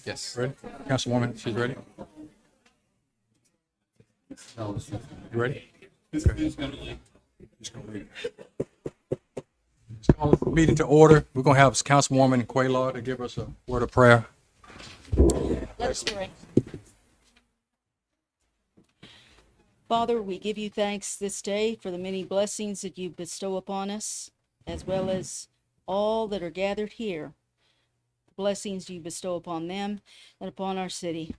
Yes. Ready? Councilwoman, she's ready? You ready? Just gonna lead. Let's call the meeting to order. We're gonna have Councilwoman Quaylaw to give us a word of prayer. Let's pray. Father, we give you thanks this day for the many blessings that you bestow upon us, as well as all that are gathered here. The blessings you bestow upon them and upon our city.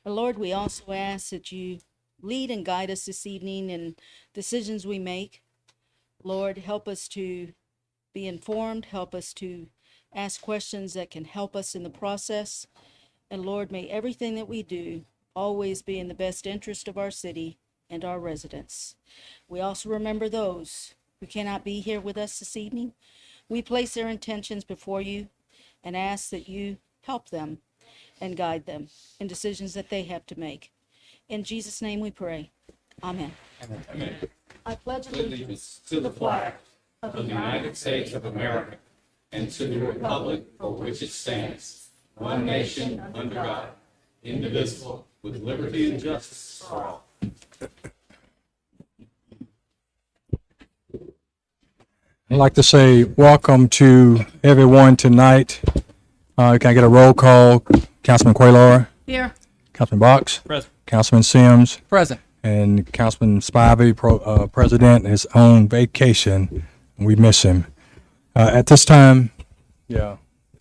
And Lord, we also ask that you lead and guide us this evening in decisions we make. Lord, help us to be informed, help us to ask questions that can help us in the process. And Lord, may everything that we do always be in the best interest of our city and our residents. We also remember those who cannot be here with us this evening. We place their intentions before you and ask that you help them and guide them in decisions that they have to make. In Jesus' name we pray. Amen. Amen. I pledge Allegiance to the flag of the United States of America and to the republic for which it stands, one nation under God, indivisible, with liberty and justice for all. I'd like to say welcome to everyone tonight. Can I get a roll call? Councilman Quaylaw, Here. Councilman Box, Present. Councilman Sims, Present. and Councilman Spivey, President, is on vacation. We miss him. At this time, this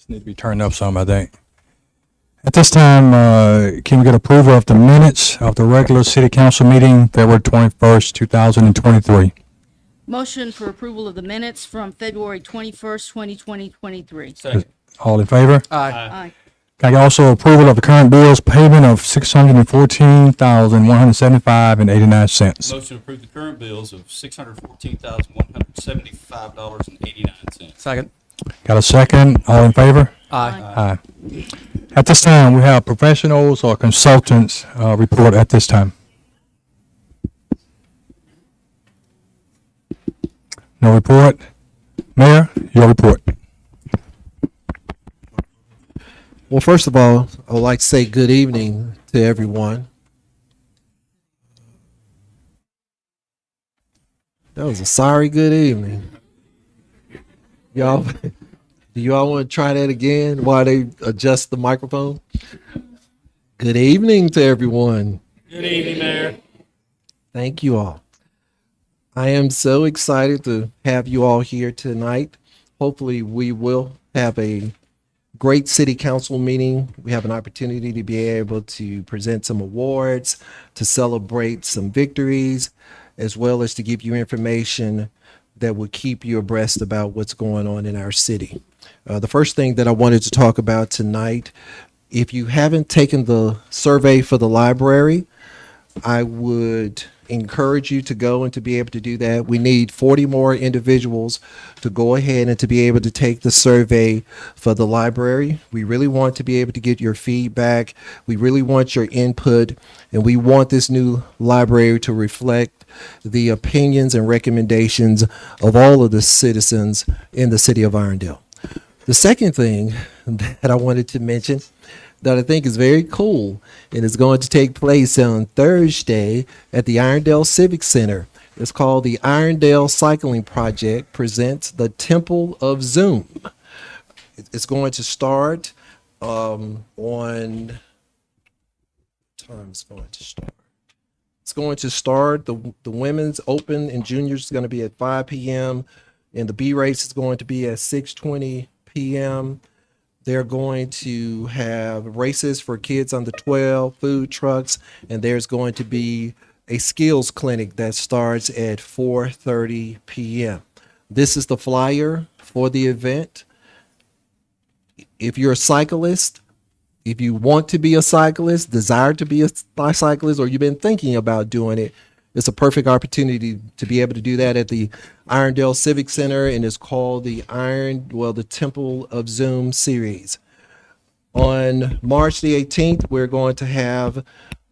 needs to be turned up some, I think. At this time, can we get approval of the minutes of the regular city council meeting, February 21st, 2023? Motion for approval of the minutes from February 21st, 2023. Second. All in favor? Aye. Aye. Can I get also approval of the current bills payment of $614,175.89? Motion to approve the current bills of $614,175.89. Second. Got a second? All in favor? Aye. Aye. At this time, we have professionals or consultants report at this time. No report. Mayor, your report. Well, first of all, I would like to say good evening to everyone. That was a sorry good evening. Y'all, do y'all want to try that again while they adjust the microphone? Good evening to everyone. Good evening, Mayor. Thank you all. I am so excited to have you all here tonight. Hopefully we will have a great city council meeting. We have an opportunity to be able to present some awards, to celebrate some victories, as well as to give you information that will keep you abreast about what's going on in our city. The first thing that I wanted to talk about tonight, if you haven't taken the survey for the library, I would encourage you to go and to be able to do that. We need 40 more individuals to go ahead and to be able to take the survey for the library. We really want to be able to get your feedback. We really want your input, and we want this new library to reflect the opinions and recommendations of all of the citizens in the city of Irondale. The second thing that I wanted to mention that I think is very cool, and is going to take place on Thursday at the Irondale Civic Center. It's called the Irondale Cycling Project presents the Temple of Zoom. It's going to start on time. It's going to start. It's going to start. The women's open and juniors is going to be at 5 p.m. and the B race is going to be at 6:20 p.m. They're going to have races for kids under 12, food trucks, and there's going to be a skills clinic that starts at 4:30 p.m. This is the flyer for the event. If you're a cyclist, if you want to be a cyclist, desire to be a cyclist, or you've been thinking about doing it, it's a perfect opportunity to be able to do that at the Irondale Civic Center, and it's called the Temple of Zoom series. On March the 18th, we're going to have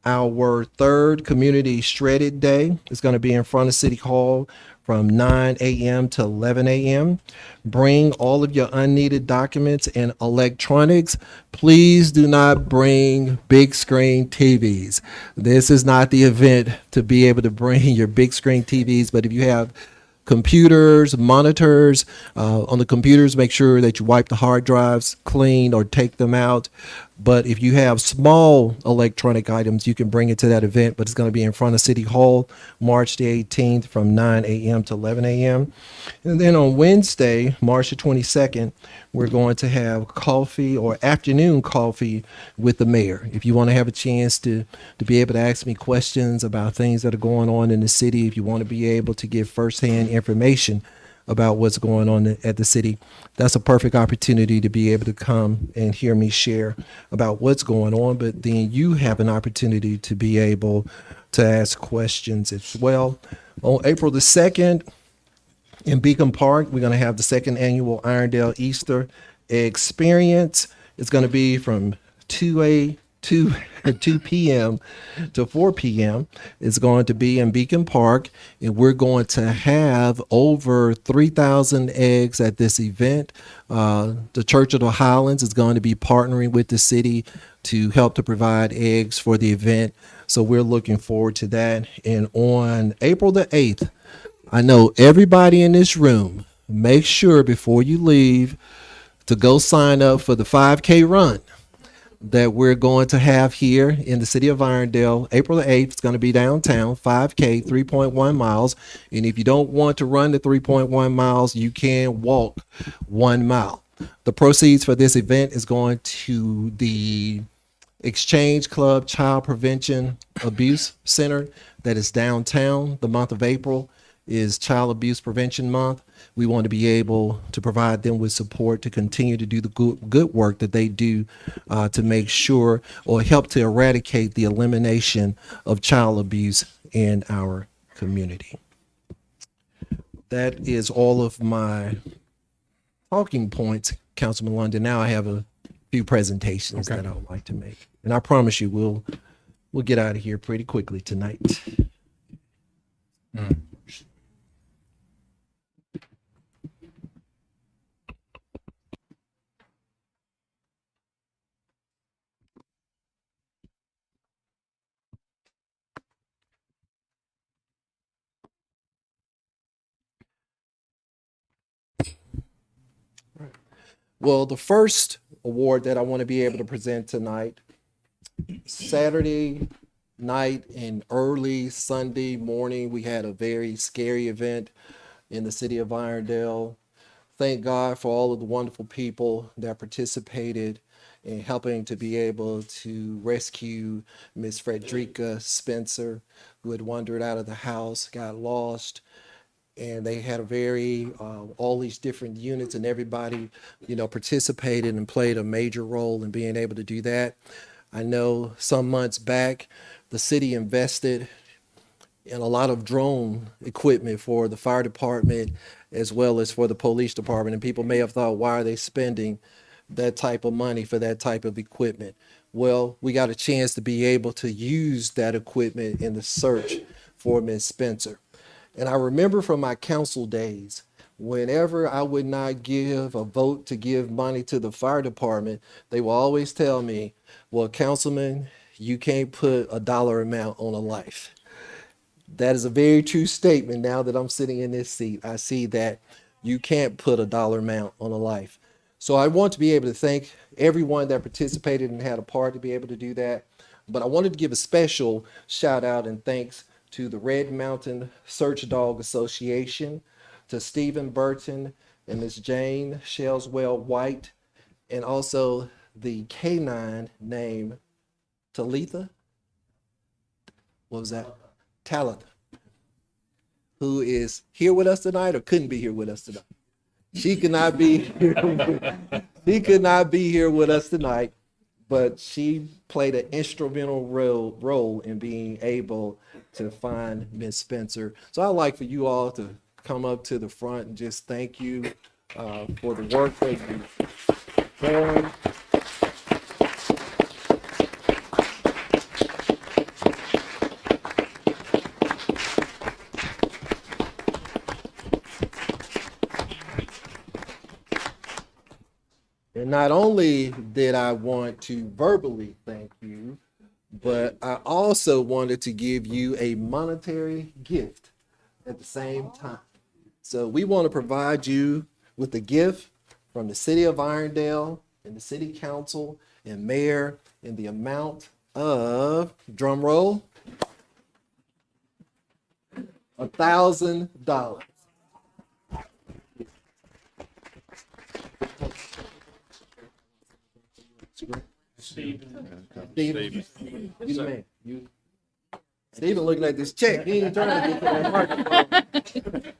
Our third Community Shredded Day is going to be in front of City Hall from 9 a.m. to 11 a.m. Bring all of your unneeded documents and electronics. Please do not bring big screen TVs. This is not the event to be able to bring your big screen TVs, but if you have computers, monitors. On the computers, make sure that you wipe the hard drives clean or take them out. But if you have small electronic items, you can bring it to that event, but it's going to be in front of City Hall, March the 18th from 9 a.m. to 11 a.m. And then on Wednesday, March the 22nd, we're going to have coffee or afternoon coffee with the mayor. If you want to have a chance to be able to ask me questions about things that are going on in the city, if you want to be able to give firsthand information about what's going on at the city, that's a perfect opportunity to be able to come and hear me share about what's going on. But then you have an opportunity to be able to ask questions as well. On April the 2nd, in Beacon Park, we're going to have the second annual Irondale Easter Experience. It's going to be from 2 p.m. to 4 p.m. It's going to be in Beacon Park, and we're going to have over 3,000 eggs at this event. The Church of the Highlands is going to be partnering with the city to help to provide eggs for the event. So we're looking forward to that. And on April the 8th, I know everybody in this room, make sure before you leave to go sign up for the 5K run that we're going to have here in the city of Irondale. April the 8th, it's going to be downtown, 5K, 3.1 miles. And if you don't want to run the 3.1 miles, you can walk 1 mile. The proceeds for this event is going to the Exchange Club Child Prevention Abuse Center that is downtown. The month of April is Child Abuse Prevention Month. We want to be able to provide them with support to continue to do the good work that they do to make sure or help to eradicate the elimination of child abuse in our community. That is all of my talking points, Councilman London. Now I have a few presentations that I would like to make. And I promise you we'll get out of here pretty quickly tonight. Well, the first award that I want to be able to present tonight, Saturday night and early Sunday morning, we had a very scary event in the city of Irondale. Thank God for all of the wonderful people that participated in helping to be able to rescue Miss Frederica Spencer, who had wandered out of the house, got lost. And they had a very, all these different units and everybody, participated and played a major role in being able to do that. I know some months back, the city invested in a lot of drone equipment for the fire department as well as for the police department. And people may have thought, why are they spending that type of money for that type of equipment? Well, we got a chance to be able to use that equipment in the search for Miss Spencer. And I remember from my council days, whenever I would not give a vote to give money to the fire department, they will always tell me, well, Councilman, you can't put a dollar amount on a life. That is a very true statement. Now that I'm sitting in this seat, I see that you can't put a dollar amount on a life. So I want to be able to thank everyone that participated and had a part to be able to do that. But I wanted to give a special shout out and thanks to the Red Mountain Search Dog Association, to Stephen Burton and Miss Jane Shellswell White, and also the canine named Talitha. What was that? Talitha, who is here with us tonight or couldn't be here with us tonight. She could not be here. She could not be here with us tonight, but she played an instrumental role in being able to find Miss Spencer. So I'd like for you all to come up to the front and just thank you for the work that you've done. And not only did I want to verbally thank you, but I also wanted to give you a monetary gift at the same time. So we want to provide you with a gift from the city of Irondale and the city council and mayor in the amount of, drum roll, $1,000. Stephen, you the man. Stephen looking at this check. He ain't trying to get to that microphone.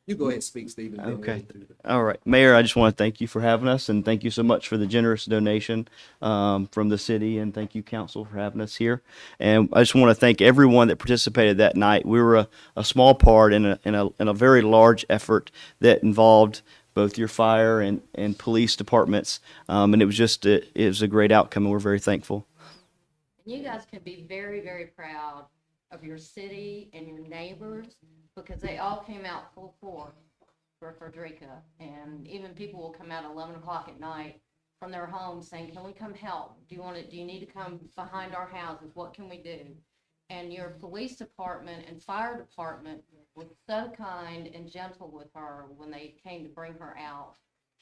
You go ahead and speak, Stephen. then Okay. we'll do that. All right, Mayor, I just want to thank you for having us, and thank you so much for the generous donation from the city, and thank you, council, for having us here. And I just want to thank everyone that participated that night. We were a small part in a very large effort that involved both your fire and police departments, and it was a great outcome, and we're very thankful. You guys can be very, very proud of your city and your neighbors because they all came out full force for Frederica. And even people will come out at 11 o'clock at night from their homes saying, can we come help? Do you need to come behind our houses? What can we do? And your police department and fire department was so kind and gentle with her when they came to bring her out.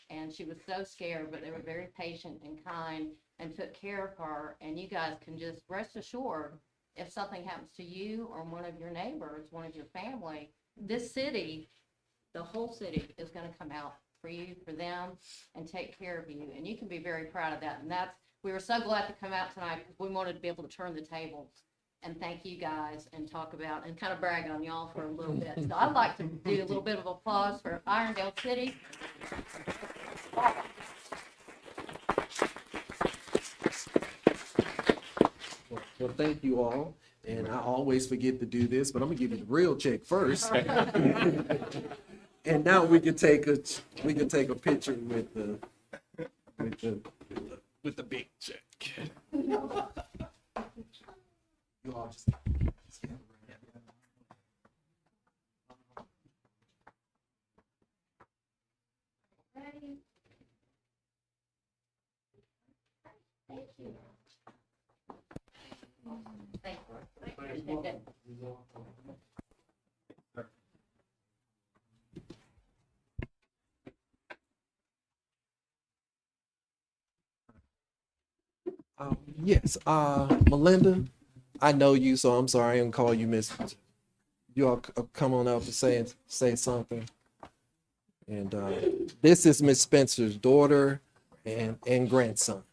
And she was so scared, but they were very patient and kind and took care of her. And you guys can just rest assured, if something happens to you or one of your neighbors, one of your family, this city, the whole city is going to come out for you, for them, and take care of you. And you can be very proud of that. And we were so glad to come out tonight because we wanted to be able to turn the tables and thank you guys and talk about and kind of brag on y'all for a little bit. So I'd like to do a little bit of applause for Irondale City. Well, thank you all. And I always forget to do this, but I'm gonna give you the real check first. And now we can take a picture with the big check. You all just Thank you. Thank you. Yes, Melinda, I know you, so I'm sorry, I'm gonna call you Miss. You all come on up and say something. And this is Miss Spencer's daughter and grandson.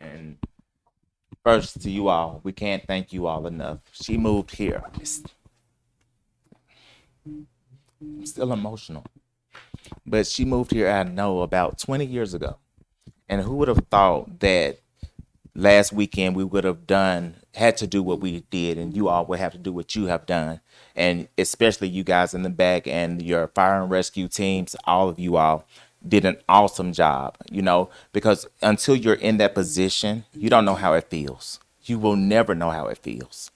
And first to you all, we can't thank you all enough. She moved here. I'm still emotional. But she moved here, I know, about 20 years ago. And who would have thought that last weekend we would have had to do what we did, and you all would have to do what you have done. And especially you guys in the back and your fire and rescue teams, all of you all did an awesome job, because until you're in that position, you don't know how it feels. You will never know how it feels.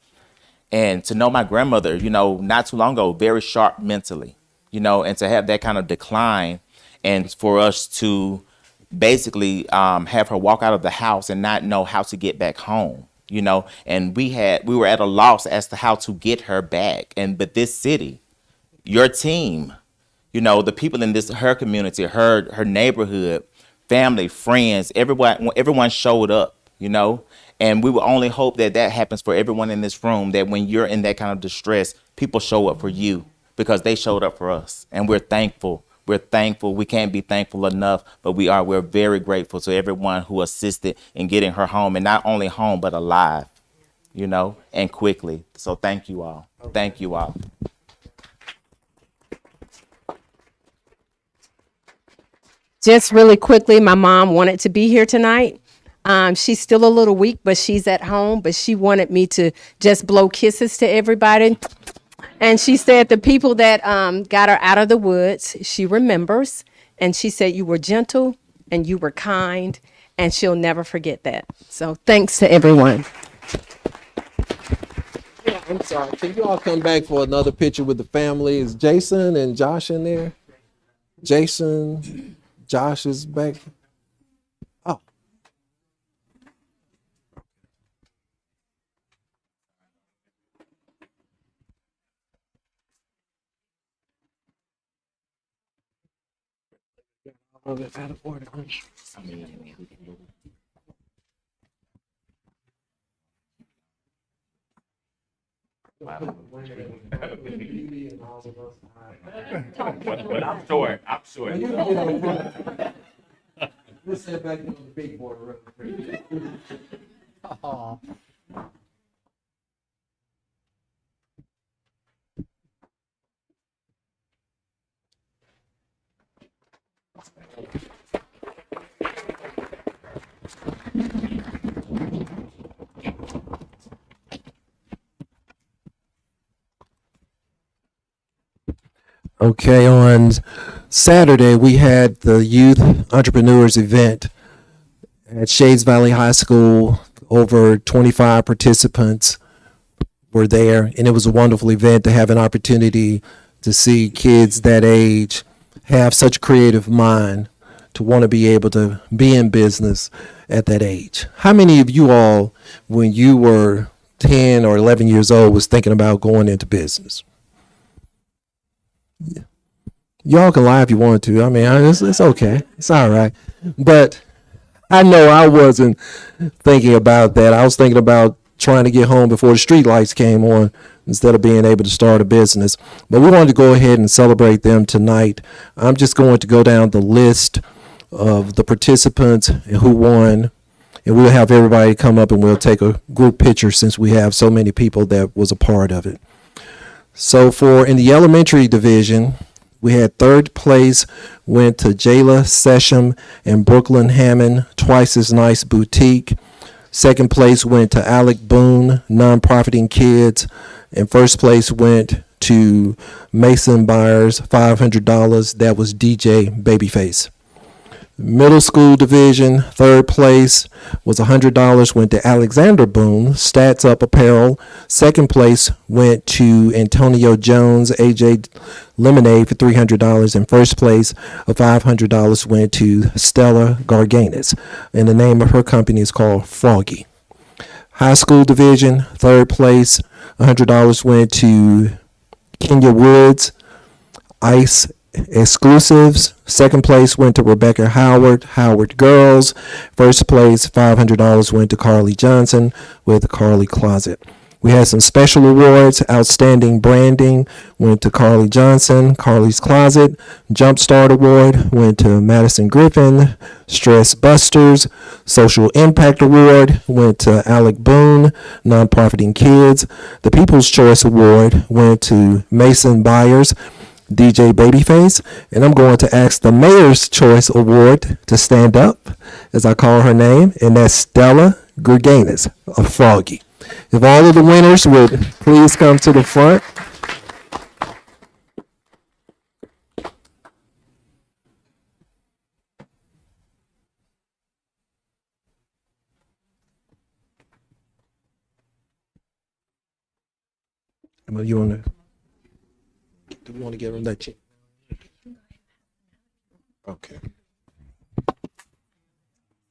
And to know my grandmother, not too long ago, very sharp mentally, and to have that kind of decline, and for us to basically have her walk out of the house and not know how to get back home, and we were at a loss as to how to get her back. But this city, your team, the people in her community, her neighborhood, family, friends, everyone showed up, and we will only hope that happens for everyone in this room, that when you're in that kind of distress, people show up for you because they showed up for us, and we're thankful. We're thankful. We can't be thankful enough, but we're very grateful to everyone who assisted in getting her home, and not only home, but alive, and quickly. So thank you all. Thank you all. Just really quickly, my mom wanted to be here tonight. She's still a little weak, but she's at home, but she wanted me to just blow kisses to everybody. And she said the people that got her out of the woods, she remembers. And she said you were gentle and you were kind, and she'll never forget that. So thanks to everyone. I'm sorry. Can you all come back for another picture with the family? Is Jason and Josh in there? Jason, Josh is back. Oh. Out of order. But I'm short. I'm short. We'll sit back on the big board. Okay, on Saturday, we had the Youth Entrepreneurs event at Shades Valley High School. Over 25 participants were there, and it was a wonderful event to have an opportunity to see kids that age have such a creative mind to want to be able to be in business at that age. How many of you all, when you were 10 or 11 years old, was thinking about going into business? Y'all can lie if you want to. I mean, it's okay. It's all right. But I know I wasn't thinking about that. I was thinking about trying to get home before the street lights came on instead of being able to start a business. But we wanted to go ahead and celebrate them tonight. I'm just going to go down the list of the participants and who won. And we'll have everybody come up and we'll take a group picture since we have so many people that was a part of it. So in the elementary division, we had third place went to Jayla Sesham and Brooklyn Hammond, Twice as Nice Boutique. Second place went to Alec Boone, Nonprofiting Kids. And first place went to Mason Byers, $500. That was DJ Babyface. Middle school division, third place was $100, went to Alexander Boone, Stats Up Apparel. Second place went to Antonio Jones, AJ Lemonade for $300. And first place of $500 went to Stella Garganis. And the name of her company is called Froggy. High school division, third place, $100 went to Kenya Woods, Ice Exclusives. Second place went to Rebecca Howard, Howard Girls. First place, $500 went to Carly Johnson with Carly Closet. We had some special awards. Outstanding branding went to Carly Johnson, Carly's Closet. Jumpstart Award went to Madison Griffin, Stress Busters. Social Impact Award went to Alec Boone, Nonprofiting Kids. The People's Choice Award went to Mason Byers, DJ Babyface. And I'm going to ask the Mayor's Choice Award to stand up as I call her name, and that's Stella Gurganis of Froggy. If all of the winners would please come to the front. Well, you want to? Do we want to give them that check? Okay.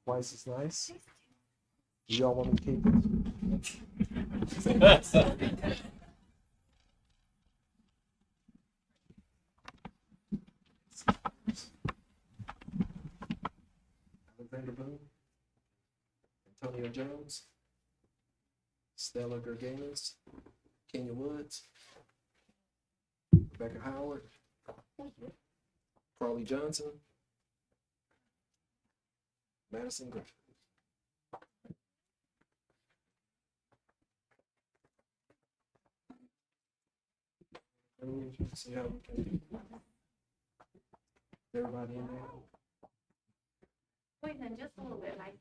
Twice as nice. Do y'all want to keep it? Alexander Boone, Antonio Jones, Stella Gurganis, Kenya Woods, Rebecca Howard, Carly Johnson, Madison Griffin. See how we can do. Everybody in there? Wait, then just a little bit, Mike.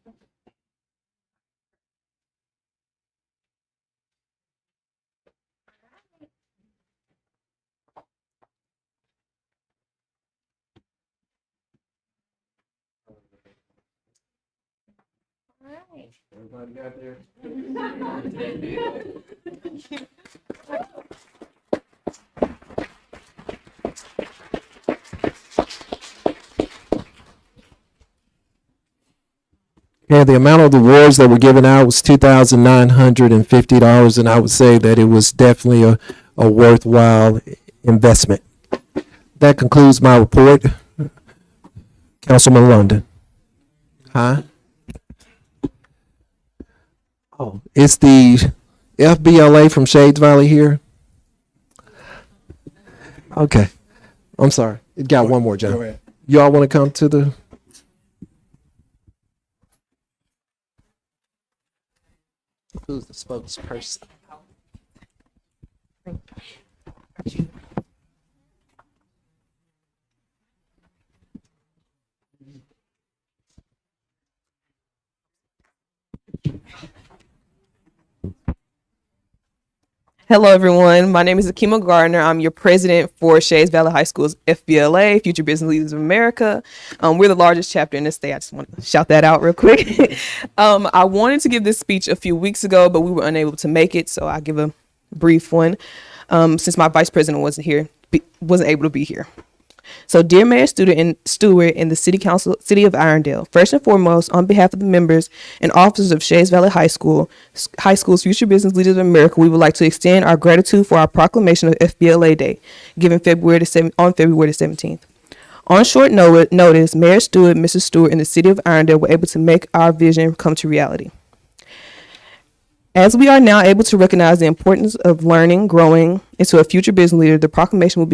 All right. Everybody got there? Okay, the amount of the awards that were given out was $2,950, and I would say that it was definitely a worthwhile investment. That concludes my report. Councilman London. Huh? Oh, it's the FBLA from Shades Valley here. Okay. I'm sorry. It got one more, John. Go ahead. Y'all want to come to the... Who's the spokesperson? Hello, everyone. My name is Akima Gardner. I'm your president for Shades Valley High School's FBLA, Future Business Leaders of America. We're the largest chapter in the state. I just want to shout that out real quick. I wanted to give this speech a few weeks ago, but we were unable to make it, so I'll give a brief one since my vice president wasn't able to be here. So, dear Mayor Stewart and the City Council, City of Irondale, first and foremost, on behalf of the members and officers of Shades Valley High School's Future Business Leaders of America, we would like to extend our gratitude for our proclamation of FBLA Day, given on February the 17th. On short notice, Mayor Stewart, Mrs. Stewart, and the City of Irondale were able to make our vision come to reality. As we are now able to recognize the importance of learning, growing into a future business leader, the proclamation will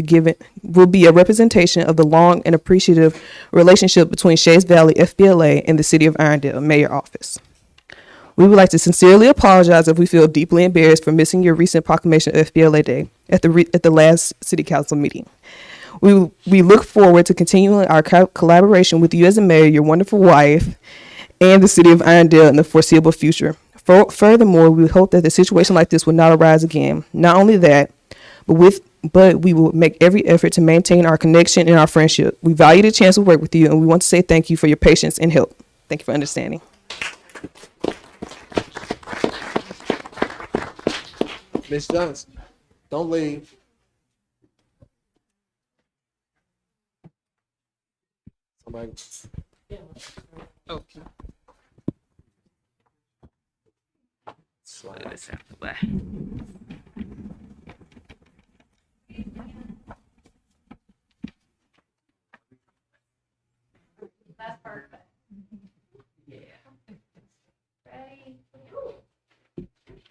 be a representation of the long and appreciative relationship between Shades Valley FBLA and the City of Irondale Mayor Office. We would like to sincerely apologize if we feel deeply embarrassed for missing your recent proclamation of FBLA Day at the last City Council meeting. We look forward to continuing our collaboration with you as a mayor, your wonderful wife, and the City of Irondale in the foreseeable future. Furthermore, we hope that a situation like this will not arise again. Not only that, but we will make every effort to maintain our connection and our friendship. We value the chance to work with you, and we want to say thank you for your patience and help. Thank you for understanding. Ms. Johnson, don't leave. Somebody. Okay. That's perfect. Yeah. Ready? All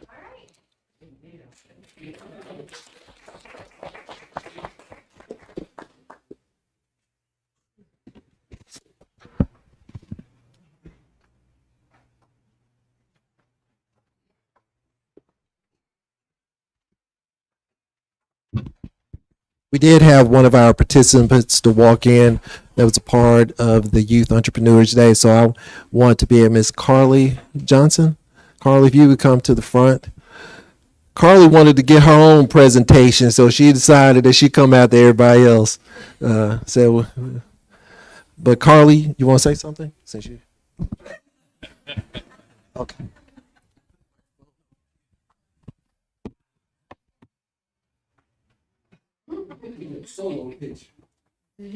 right. We did have one of our participants to walk in that was a part of the Youth Entrepreneurs Day. So I want to be Miss Carly Johnson. Carly, if you would come to the front. Carly wanted to get her own presentation, so she decided that she'd come after everybody else. But Carly, you want to say something? Since you. Okay. Solo pitch. That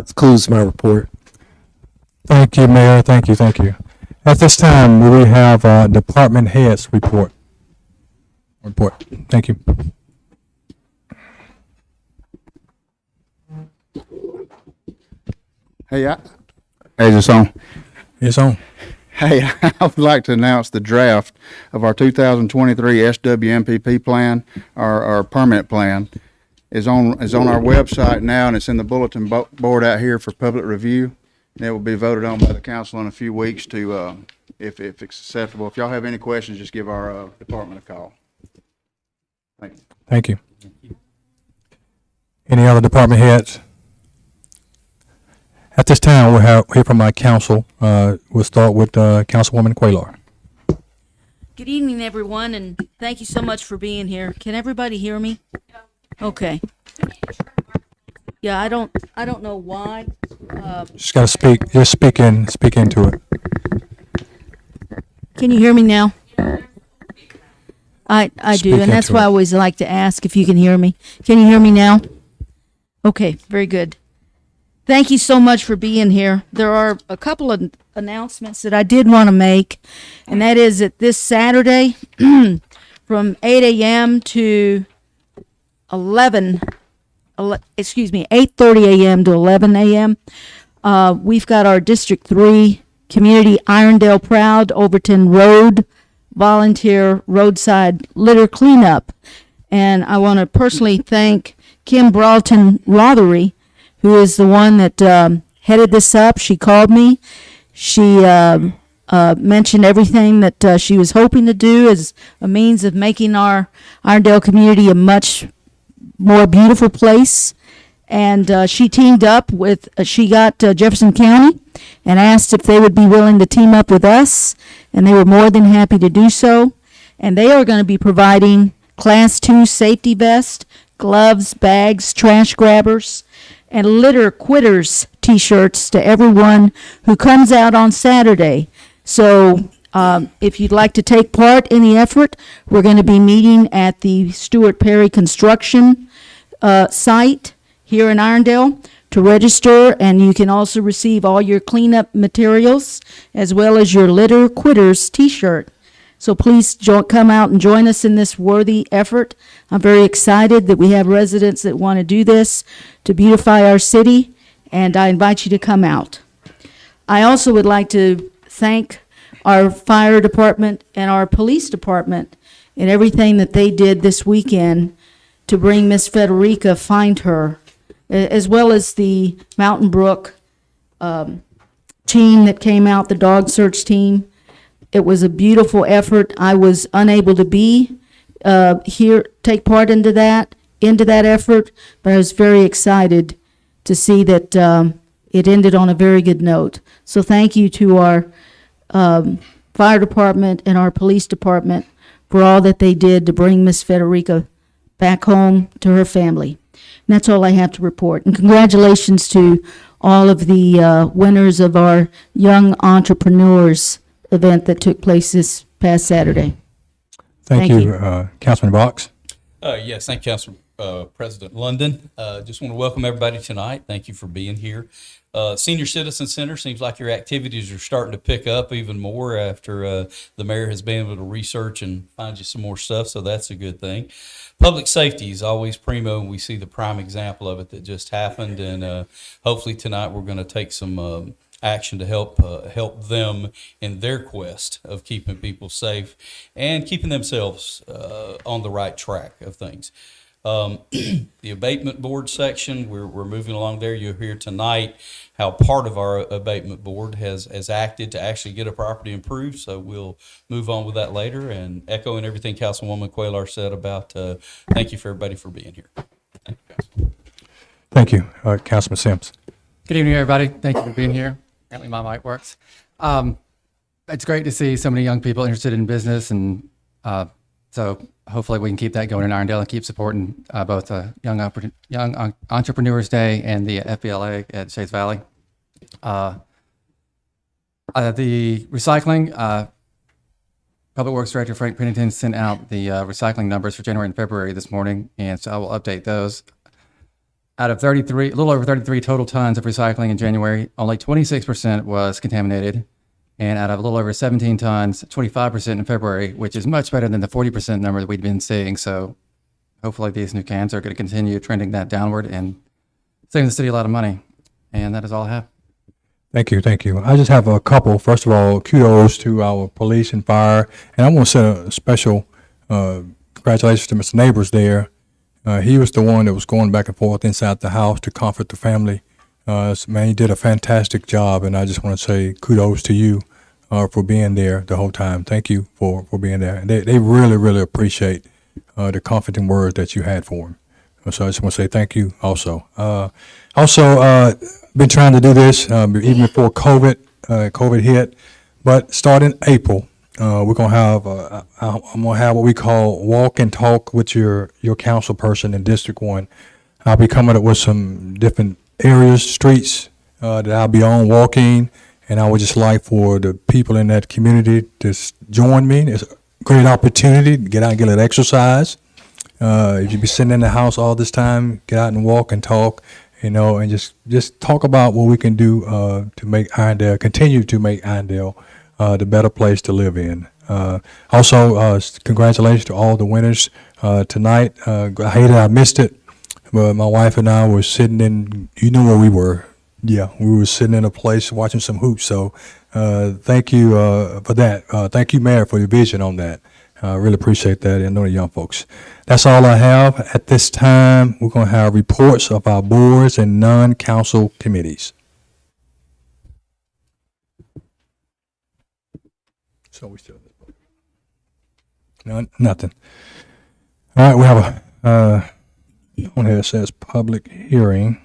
concludes my report. Thank you, Mayor. Thank you. At this time, we have department heads report. Thank you. Hey, is this on? It's on. Hey, I would like to announce the draft of our 2023 SWMPP plan, our permit plan, is on our website now, and it's in the bulletin board out here for public review. And it will be voted on by the council in a few weeks to, if it's acceptable. If y'all have any questions, just give our department a call. Thank you. Any other department heads? At this time, we'll hear from my council. We'll start with Councilwoman Quaylar. Good evening, everyone, and thank you so much for being here. Can everybody hear me? Okay. Yeah, I don't know why. Just gotta speak. Just speak into it. Can you hear me now? I do, Speak and that's into why I it. always like to ask if you can hear me. Can you hear me now? Okay, very good. Thank you so much for being here. There are a couple of announcements that I did want to make, and that is that this Saturday from 8 a.m. to 8:30 a.m. to 11 a.m. We've got our District 3 Community Irondale Proud Overton Road volunteer roadside litter cleanup. And I want to personally thank Kim Broughton Rothery, who is the one that headed this up. She called me. She mentioned everything that she was hoping to do as a means of making our Irondale community a much more beautiful place. And she teamed up with, she got Jefferson County and asked if they would be willing to team up with us. And they were more than happy to do so. And they are going to be providing Class 2 safety vest, gloves, bags, trash grabbers, and litter quitters t-shirts to everyone who comes out on Saturday. So if you'd like to take part in the effort, we're going to be meeting at the Stuart Perry Construction site here in Irondale to register, and you can also receive all your cleanup materials as well as your litter quitters t-shirt. So please come out and join us in this worthy effort. I'm very excited that we have residents that want to do this to beautify our city, and I invite you to come out. I also would like to thank our fire department and our police department and everything that they did this weekend to bring Miss Federica, find her, as well as the Mountain Brook team that came out, the dog search team. It was a beautiful effort. I was unable to be here, take part into that effort, but I was very excited to see that it ended on a very good note. So thank you to our fire department and our police department for all that they did to bring Miss Federica back home to her family. And that's all I have to report. And congratulations to all of the winners of our Young Entrepreneurs event that took place this past Saturday. Thank Thank you, Councilman Box. Yes, thank you, Council President London. Just want to welcome everybody tonight. Thank you for being here. Senior Citizen Center, seems like your activities are starting to pick up even more after the mayor has been able to research and find you some more stuff, so that's a good thing. Public safety is always primo, and we see the prime example of it that just happened, and hopefully tonight we're going to take some action to help them in their quest of keeping people safe and keeping themselves on the right track of things. The abatement board section, we're moving along there. You'll hear tonight how part of our abatement board has acted to actually get a property improved. So we'll move on with that later, and echoing everything Councilwoman Cuellar said about thank you for everybody for being here. Thank you, Council. Thank you, Councilman Sims. Good evening, everybody. Thank you for being here. Apparently my mic works. It's great to see so many young people interested in business, and so hopefully we can keep that going in Irondale and keep supporting both Young Entrepreneurs Day and the FBLA at Shays Valley. The recycling, Public Works Director Frank Pennington sent out the recycling numbers for January and February this morning, and so I will update those. Out of 33, a little over 33 total tons of recycling in January, only 26% was contaminated. And out of a little over 17 tons, 25% in February, which is much better than the 40% number that we'd been seeing. So hopefully these new cans are going to continue trending that downward and saving the city a lot of money. And that is all I have. Thank you, thank you. I just have a couple. First of all, kudos to our police and fire. And I want to send a special congratulations to Mr. Neighbors there. He was the one that was going back and forth inside the house to comfort the family. Man, he did a fantastic job, and I just want to say kudos to you for being there the whole time. Thank you for being there. And they really, really appreciate the comforting words that you had for him. So I just want to say thank you also. Been trying to do this even before COVID hit, but starting April, we're gonna have I'm gonna have what we call walk and talk with your council person in District 1. I'll be coming up with some different areas, streets that I'll be on walking, and I would just like for the people in that community to join me. Of great opportunity to get out and get a little exercise. If you be sitting in the house all this time, get out and walk and talk, and just talk about what we can do to make Irondale, continue to make Irondale the better place to live in. Also, congratulations to all the winners tonight. I hated I missed it, but my wife and I were sitting in, you know where we were. Yeah, we were sitting in a place watching some hoops. So thank you for that. Thank you, Mayor, for your vision on that. I really appreciate that, and know the young folks. That's all I have. At this time, we're going to have reports of our boards and non-council committees. So we still nothing. All right, we have a on here that says public hearing.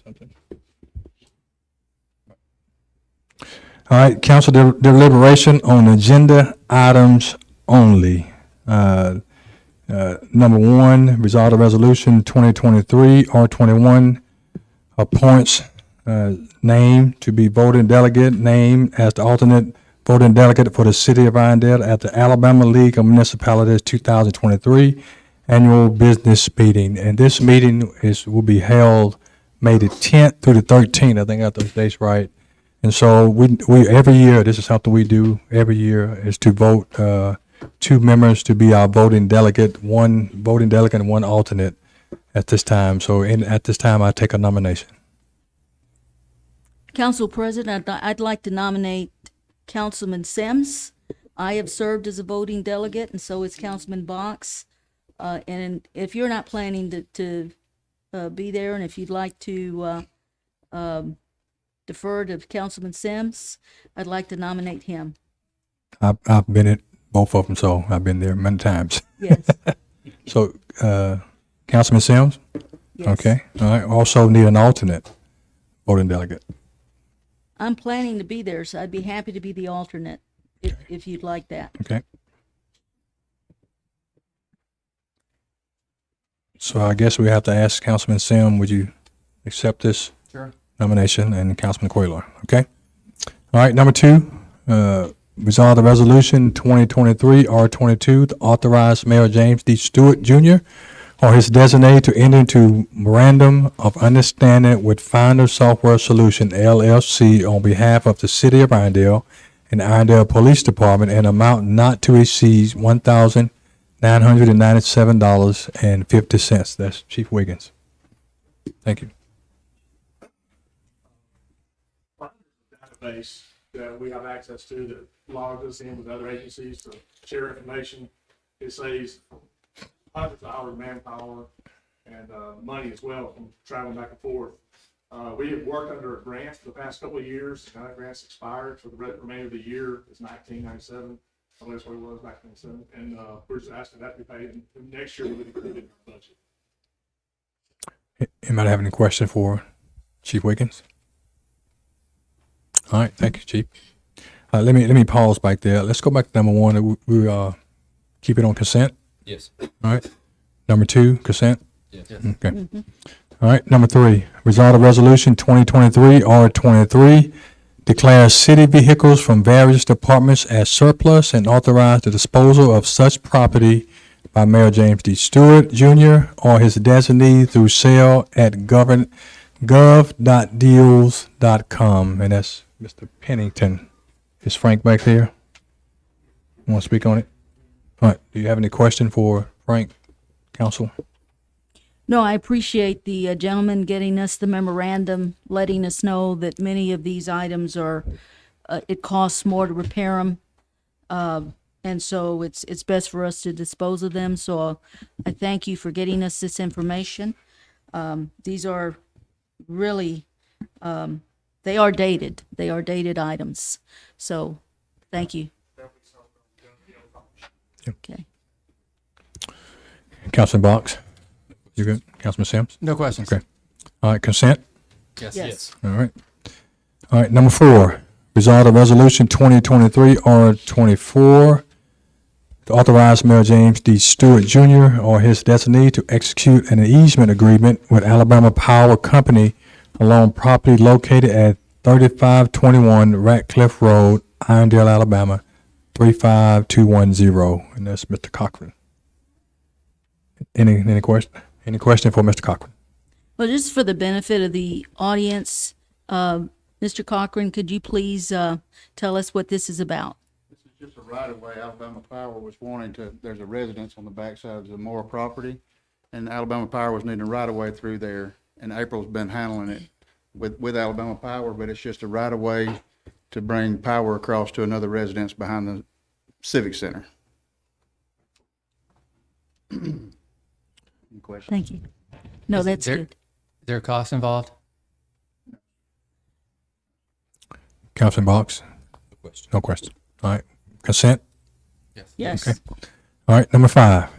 Something. All right, council deliberation on agenda items only. Number one, resolve the resolution 2023 R21 appoints name to be voting delegate, name as the alternate voting delegate for the city of Irondale at the Alabama League of Municipalities 2023 annual business meeting. And this meeting will be held May the 10th through the 13th. I think I got those dates right. And so we every year, this is something we do every year, is to vote 2 members to be our voting delegate, 1 voting delegate and 1 alternate at this time. So at this time, I take a nomination. Council President, I'd like to nominate Councilman Sims. I have served as a voting delegate, and so is Councilman Box. And if you're not planning to be there, and if you'd like to defer to Councilman Sims, I'd like to nominate him. I've been at both of them, so I've been there many times. Yes. So, Councilman Sims? Yes. Okay. All right. Also need an alternate voting delegate. I'm planning to be there, so I'd be happy to be the alternate if you'd like that. Okay. So I guess we have to ask Councilman Sim, would you accept this nomination, and Councilman Quayler? Okay. All right. Number 2, resolve the resolution 2023 R22 to authorize Mayor James D. Stewart Jr. or his designee to enter into memorandum of understanding with Finder Software Solution LLC on behalf of the City of Irondale and the Irondale Police Department an amount not to exceed $1,997.50. That's Chief Wiggins. Thank you. Database that we have access to that logs us in with other agencies to share information. It saves hundreds of hours of manpower and money as well from traveling back and forth. We have worked under a grant for the past couple of years. That grant's expired for the remainder of the year. It's 1997. I believe that's what it was back in 1997. And we're just asking that to be paid. And next year we would include it in our budget. Anybody have any question for Chief Wiggins? All right, thank you, Chief. Let me pause back there. Let's go back to number 1. We keep it on consent. Yes. All right. Number 2, consent. Yes. Okay. All right. Number 3, resolve the resolution 2023 R23 declares city vehicles from various departments as surplus and authorize the disposal of such property by Mayor James D. Stewart Jr. or his designee through sale at gov.deals.com. And that's Mr. Pennington. Is Frank back there? You want to speak on it? All right. Do you have any question for Frank, Council? No, I appreciate the gentleman getting us the memorandum, letting us know that many of these items are, it costs more to repair them. And so it's best for us to dispose of them. So I thank you for getting us this information. These are really, they are dated. They are dated items. So thank you. Okay. Councilman Box? You good? Councilman Sims? No questions. Okay. All right, consent? Yes. Yes. All right. All right, number 4, Resolved that Resolution 2023 R24 to authorize Mayor James D. Stewart Jr. or his designee to execute an easement agreement with Alabama Power Company along property located at 3521 Ratcliffe Road, Irondale, Alabama, 35210. And that's Mr. Cochran. Any question? Any question for Mr. Cochran? Well, just for the benefit of the audience, Mr. Cochran, could you please tell us what this is about? This is just a right of way. Alabama Power was wanting to, there's a residence on the backside of the Zamora property, and Alabama Power was needing a right of way through there, and April's been handling it with Alabama Power, but it's just a right of way to bring power across to another residence behind the Civic Center. Any questions? Thank you. No, that's there, good. Is there a cost involved? Councilman Box? No question. No question. All right. Consent? Yes. Okay. All right, number 5.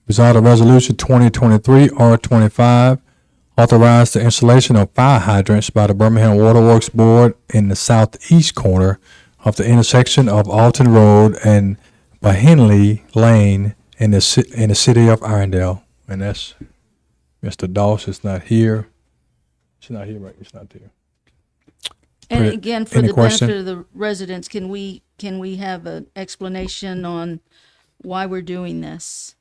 Resolve the resolution 2023 R25 authorize the installation of fire hydrants by the Birmingham Water Works Board in the southeast corner of the intersection of Alton Road and Bahenley Lane in the city of Irondale. And that's Mr. Doss is not here. She's not here, right? It's not there. And Any- again, for any the question? benefit of the residents, can we have an explanation on why we're doing this?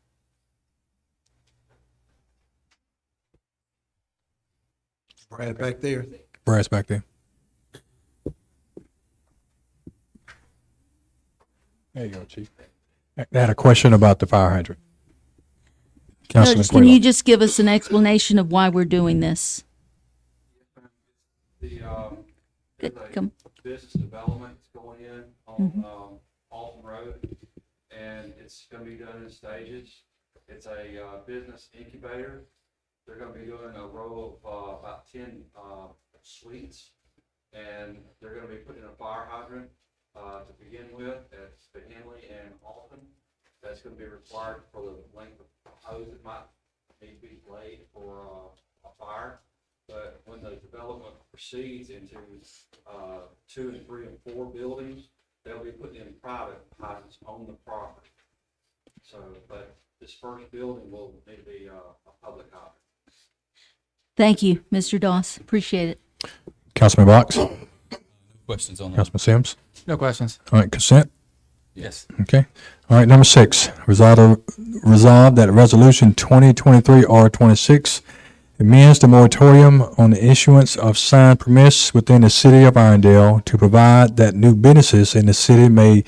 Brad back there. Brad's back there. There you go, Chief. I had a question about the fire hydrant. No, Councilman can you Quayla. just give us an explanation of why we're doing this? The, Good, there's a come. business development that's going in on, Alton Road, and it's gonna be done in stages. It's a, business incubator. They're gonna be doing a row of, about 10, suites, and they're gonna be putting a fire hydrant, to begin with at Henley and Alton. That's gonna be required for the length of hose that might need to be laid for, a fire. But when the development proceeds into 2 and 3 and 4 buildings, they'll be putting in private hydrants on the property. So, but this first building will need to be a public hydrant. Thank you, Mr. Doss. Appreciate it. Councilman Box? No questions on that. Councilman Sims? No questions. All right, consent? Yes. Okay. All right, number 6, resolve that resolution 2023 R26 amends the moratorium on the issuance of sign permits within the city of Irondale to provide that new businesses in the city may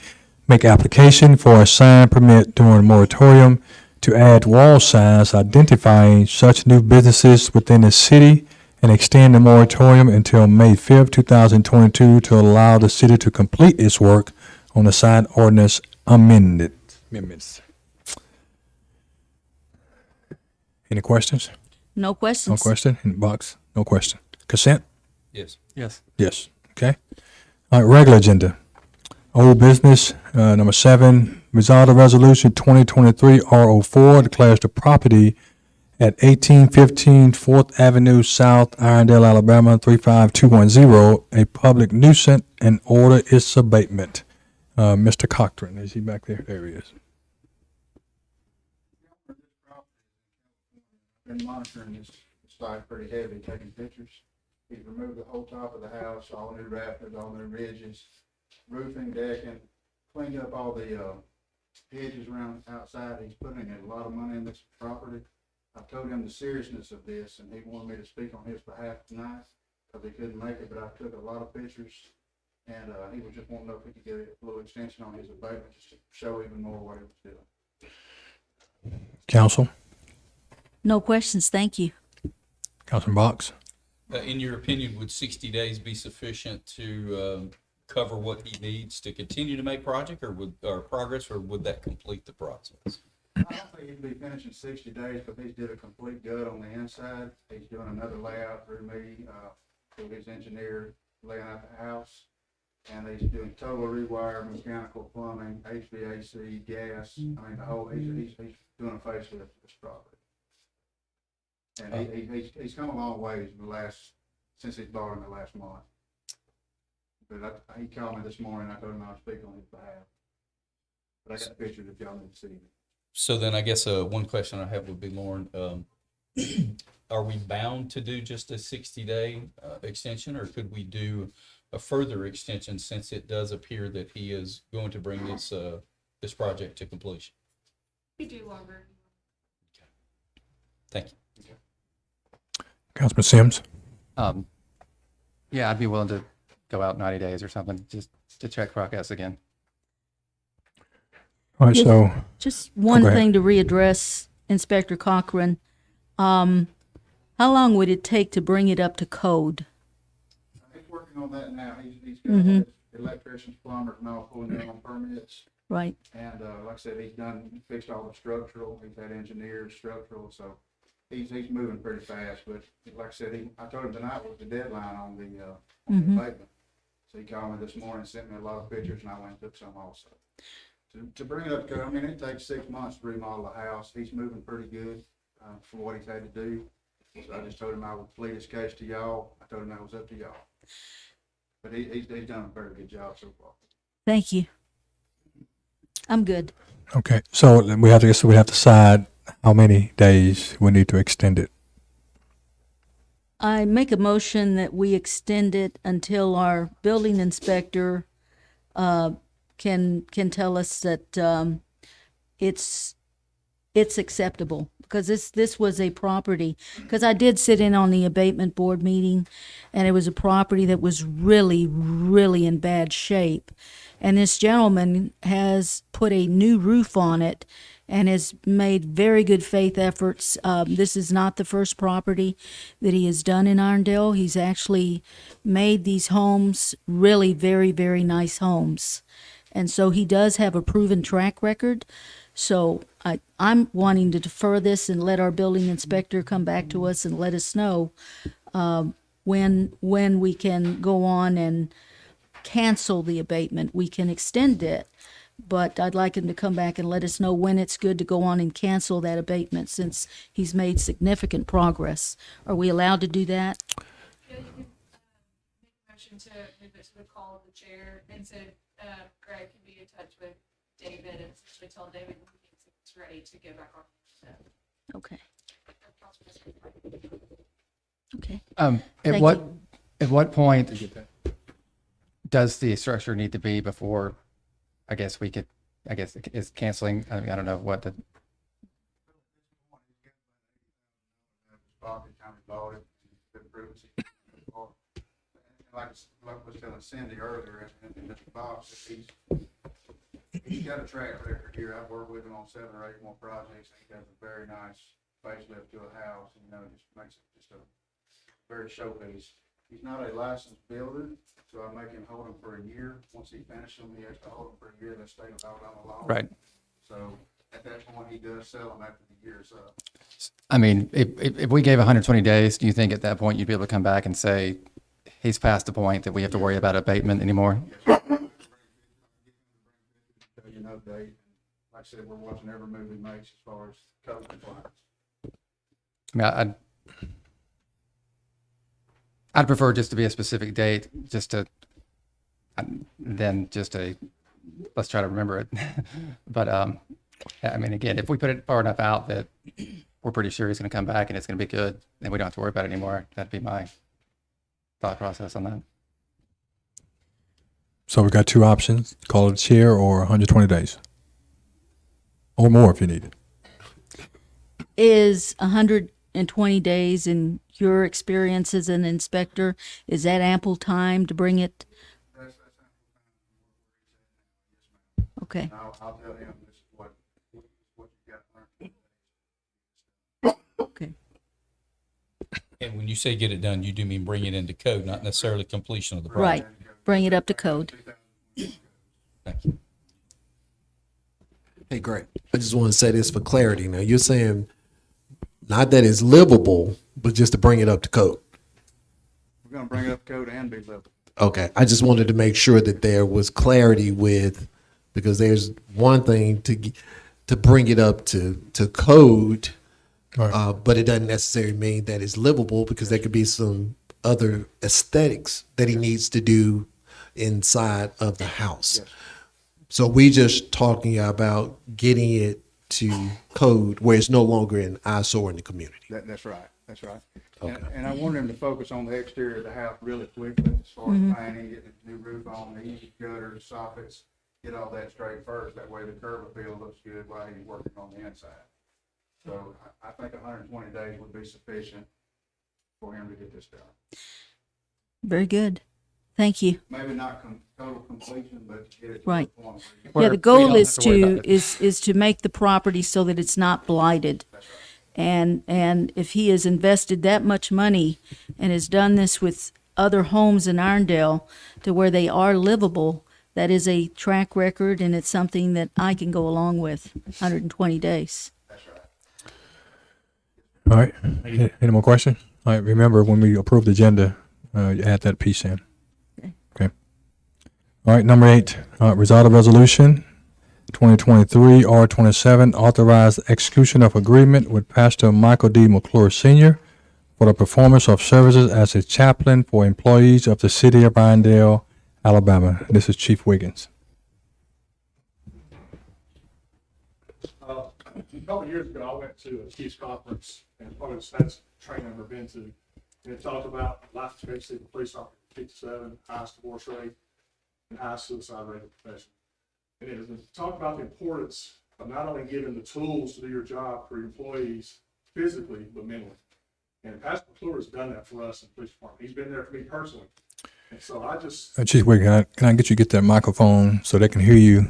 make application for a sign permit during the moratorium to add wall signs identifying such new businesses within the city and extend the moratorium until May 5th, 2022 to allow the city to complete its work on the sign ordinance amendments. Any questions? No No questions. question? In the box? No question. Consent? Yes. Yes. Yes. Okay. All right, regular agenda. Old business, number 7, resolve the resolution 2023 R04 declares the property at 1815 4th Avenue South, Irondale, Alabama, 35210, a public nuisance and order its abatement. Mr. Cochran, is he back there? There he is. Been monitoring this site pretty heavy, taking pictures. He's removed the whole top of the house, all new rafters, all new ridges, roofing, decking, cleaned up all the, hedges around outside. He's putting a lot of money in this property. I told him the seriousness of this, and he wanted me to speak on his behalf tonight, because he couldn't make it, but I took a lot of pictures, and, he was just wanting to know if he could get a little extension on his abatement, just to show even more what he was doing. Council? No questions. Thank you. Councilman Box? In your opinion, would 60 days be sufficient to cover what he needs to continue to make project or progress, or would that complete the process? I don't think he'd be finished in 60 days, but he's did a complete gut on the inside. He's doing another layout through me, through his engineer laying out the house. And he's doing total rewire, mechanical, plumbing, HVAC, gas. I mean, the whole, he's doing a facelift of this property. And he's come a long ways in the last, since he's bought in the last month. But he called me this morning, I told him I would speak on his behalf. But I got pictures if y'all need to see them. So then I guess one question I have would be, Lauren, are we bound to do just a 60-day extension, or could we do a further extension since it does appear that he is going to bring this project to completion? We do longer. Thank you. Councilman Sims? Yeah, I'd be willing to go out 90 days or something, just to check progress again. All right, so, Just one go ahead. thing to readdress Inspector Cochran. How long would it take to bring it up to code? He's working on that now. He's got all his electricians, plumbers, and all pulling in on permits. Right. And, like I said, fixed all the structural, he's had engineers, structural, so he's moving pretty fast, but like I said, I told him tonight was the deadline on the abatement. So he called me this morning, sent me a lot of pictures, and I went and took some also. To bring it up to code, I mean, it takes 6 months to remodel a house. He's moving pretty good, for what he's had to do. So I just told him I would plead his case to y'all. I told him that was up to y'all. But he's done a very good job so far. Thank you. I'm good. Okay, so we have to decide how many days we need to extend it. I make a motion that we extend it until our building inspector can tell us that it's acceptable, because this was a property, because I did sit in on the abatement board meeting, and it was a property that was really, really in bad shape. And this gentleman has put a new roof on it and has made very good faith efforts. This is not the first property that he has done in Irondale. He's actually made these homes really very, very nice homes. And so he does have a proven track record. So I'm wanting to defer this and let our building inspector come back to us and let us know when we can go on and cancel the abatement. We can extend it, but I'd like him to come back and let us know when it's good to go on and cancel that abatement, since he's made significant progress. Are we allowed to do that? Yeah, you can make a motion to move it to the call of the chair, and so Greg can be in touch with David and essentially tell David when he thinks it's ready to go back on. Okay. Okay. At Thank what point does the structure need to be before, is canceling, I don't know what the, Property kind of bought it, been proven. Like I was telling Cindy earlier in Mr. Box, he's got a track record here. I've worked with him on 7 or 8 more projects, and he does a very nice facelift to a house, and just makes it just a very showpiece. He's not a licensed builder, so I make him hold them for a year. Once he finishes them, he has to hold them for a year. They stay without on the law. right? So at that point, he does sell them after the year's up. I mean, if we gave 120 days, do you think at that point you'd be able to come back and say, he's past the point that we have to worry about abatement anymore? You know, Dave, like I said, we're watching every move he makes as far as code compliance. I mean, I'd prefer just to be a specific date, let's try to remember it. But, I mean, again, if we put it far enough out that we're pretty sure he's going to come back and it's going to be good, then we don't have to worry about it anymore. That'd be my thought process on that. So we got 2 options: call it a chair or 120 days, or more if you need it. Is 120 days, in your experience as an inspector, is that ample time to bring it? Okay. And I'll tell him this is what you got. Okay. And when you say get it done, you do mean bring it into code, not necessarily completion of the project. Right. Bring it up to code. Thank you. Hey, Greg, I just want to say this for clarity. Now, you're saying not that it's livable, but just to bring it up to code. We're gonna bring it up to code and be level. Okay, I just wanted to make sure that there was clarity because there's one thing to bring it up to code, Right. but it doesn't necessarily mean that it's livable, because there could be some other aesthetics that he needs to do inside of the house. So we just talking about getting it to code where it's no longer an eyesore in the community. That's right, that's right. Okay. And I wanted them to focus on the exterior of the house really quickly, as far as painting, getting a new roof on, the easy gutters, soffits, get all that straight first. That way the curb appeal looks good while he's working on the inside. So I think 120 days would be sufficient for him to get this done. Very good. Thank you. Maybe not total completion, but get it to Right. the point where you Yeah, the We goal don't is have to worry to, about it. is to make the property so that it's not blighted. And if he has invested that much money and has done this with other homes in Irondale to where they are livable, that is a track record, and it's something that I can go along with, 120 days. All right. Any more questions? All right. Remember, when we approve the agenda, you add that piece in. Okay. All right. Number 8, resolve a resolution 2023 R27, authorize execution of agreement with Pastor Michael D. McClure Sr. for the performance of services as a chaplain for employees of the city of Irondale, Alabama. This is Chief Wiggins. A couple of years ago, I went to a Chiefs conference, and part of the stats training I've ever been to. And it talked about life expectancy of police officer 57, highest divorce rate, and highest suicide rate in the profession. And it was talked about the importance of not only giving the tools to do your job for your employees physically, but mentally. And Pastor McClure has done that for us in the police department. He's been there for me personally. And so I just, Chief Wiggins, can I get you to get that microphone so they can hear you?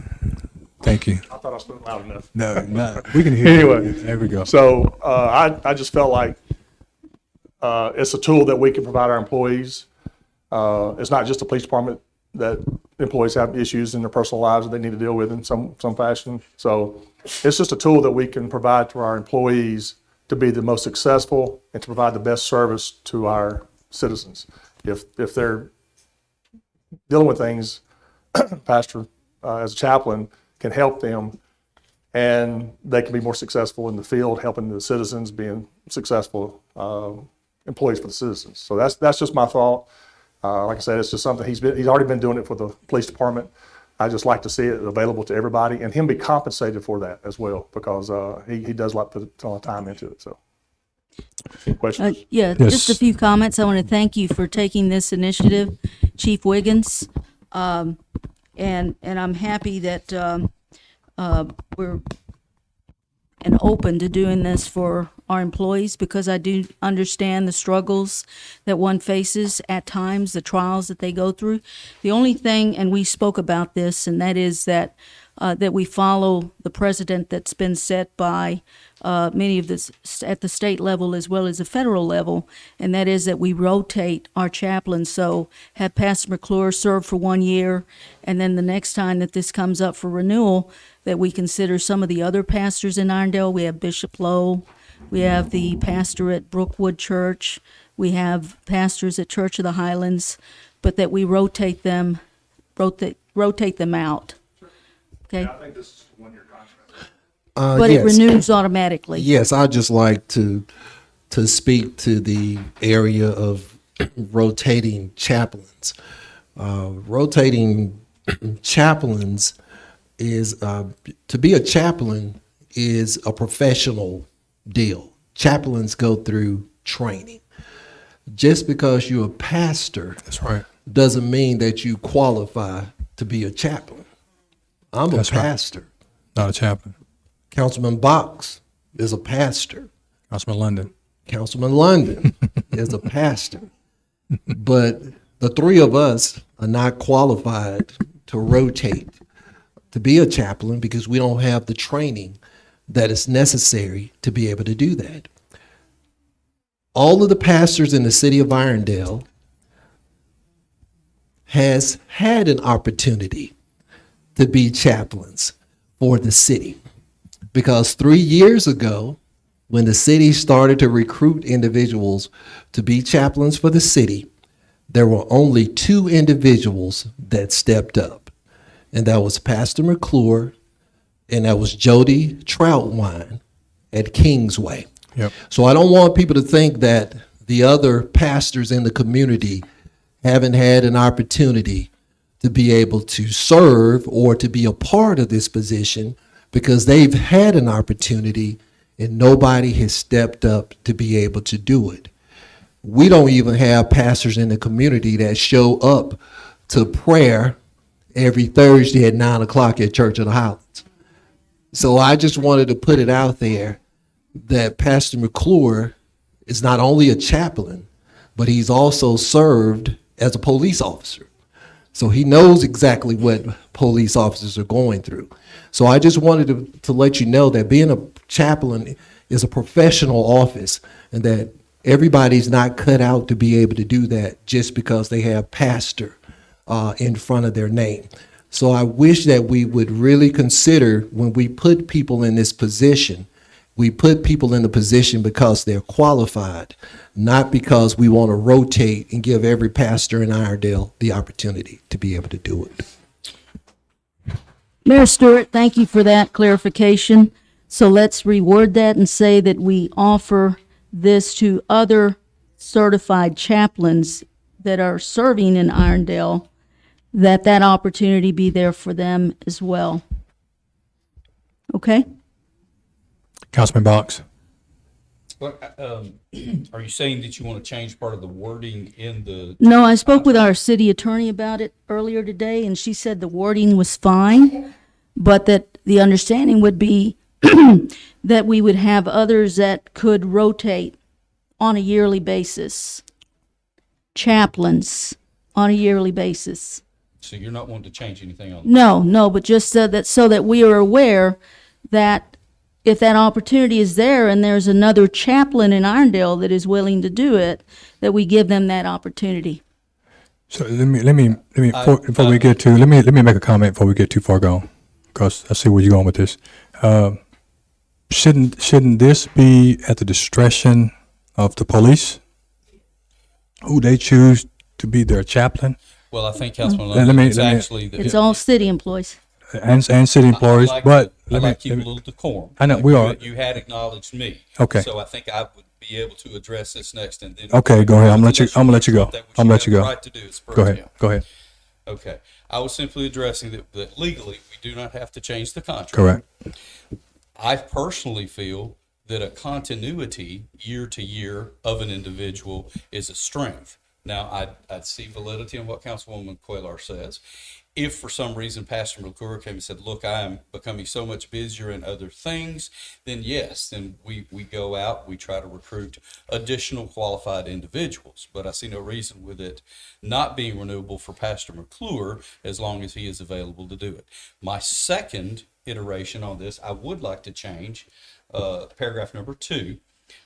Thank you. I thought I spoke loud enough. No, we can hear Anyway, you. There we go. So I just felt like it's a tool that we can provide our employees. It's not just the police department that employees have issues in their personal lives that they need to deal with in some fashion. So it's just a tool that we can provide to our employees to be the most successful and to provide the best service to our citizens. If they're dealing with things, Pastor, as a chaplain, can help them, and they can be more successful in the field, helping the citizens, being successful employees for the citizens. So that's just my thought. Like I said, it's just something he's already been doing it for the police department. I just like to see it available to everybody, and him be compensated for that as well, because he does like to put a lot of time into it. So, any questions? Yeah, Yes. just a few comments. I want to thank you for taking this initiative, Chief Wiggins. And I'm happy that we're and open to doing this for our employees, because I do understand the struggles that one faces at times, the trials that they go through. The only thing, and we spoke about this, and that is that that we follow the precedent that's been set by many of this at the state level as well as the federal level, and that is that we rotate our chaplains. So have Pastor McClure serve for 1 year, and then the next time that this comes up for renewal, that we consider some of the other pastors in Irondale. We have Bishop Lowe, we have the pastor at Brookwood Church, we have pastors at Church of the Highlands, but that we rotate them out. Okay, Yeah, I think this is a 1-year contract. but it Yes. renews automatically. Yes, I'd just like to speak to the area of rotating chaplains. Rotating chaplains is to be a chaplain is a professional deal. Chaplains go through training. Just because you're a pastor, That's right. doesn't mean that you qualify to be a chaplain. I'm a That's right. pastor. Not a chaplain. Councilman Box is a pastor. Councilman London. Councilman London is a pastor. But the three of us are not qualified to rotate to be a chaplain because we don't have the training that is necessary to be able to do that. All of the pastors in the city of Irondale has had an opportunity to be chaplains for the city. Because 3 years ago, when the city started to recruit individuals to be chaplains for the city, there were only 2 individuals that stepped up. And that was Pastor McClure and that was Jody Troutwine at Kingsway. Yep. So I don't want people to think that the other pastors in the community haven't had an opportunity to be able to serve or to be a part of this position because they've had an opportunity and nobody has stepped up to be able to do it. We don't even have pastors in the community that show up to prayer every Thursday at 9 o'clock at Church of the Highlands. So I just wanted to put it out there that Pastor McClure is not only a chaplain, but he's also served as a police officer. So he knows exactly what police officers are going through. So I just wanted to let you know that being a chaplain is a professional office and that everybody's not cut out to be able to do that just because they have pastor in front of their name. So I wish that we would really consider when we put people in this position, we put people in the position because they're qualified, not because we want to rotate and give every pastor in Iredell the opportunity to be able to do it. Mayor Stewart, thank you for that clarification. So let's reword that and say that we offer this to other certified chaplains that are serving in Irondale, that opportunity be there for them as well. Okay? Councilman Box. What, are you saying that you want to change part of the wording in the? No, I spoke with our city attorney about it earlier today, and she said the wording was fine, but that the understanding would be that we would have others that could rotate on a yearly basis. Chaplains on a yearly basis. So you're not wanting to change anything on? No, but just so that we are aware that if that opportunity is there and there's another chaplain in Irondale that is willing to do it, that we give them that opportunity. So let me before we get to let me make a comment before we get too far gone, because I see where you're going with this. Shouldn't this be at the discretion of the police, who they choose to be their chaplain? Well, I think Councilman Let me- London, it's let me- actually. It's all city employees. And city employees, I like but I like to keep a little decorum. I know, Like we you- are. You had acknowledged me. Okay. So I think I would be able to address this next and then. Okay, go ahead. I'm gonna let you go. That which I'm gonna let you have go. the right to do is per Go ahead. diem. Go ahead. Okay. I was simply addressing that legally, we do not have to change the contract. Correct. I personally feel that a continuity year to year of an individual is a strength. Now, I'd see validity in what Councilwoman Cuellar says. If for some reason Pastor McClure came and said, look, I am becoming so much busier in other things, then yes, then we go out, we try to recruit additional qualified individuals. But I see no reason with it not being renewable for Pastor McClure as long as he is available to do it. My second iteration on this, I would like to change paragraph number 2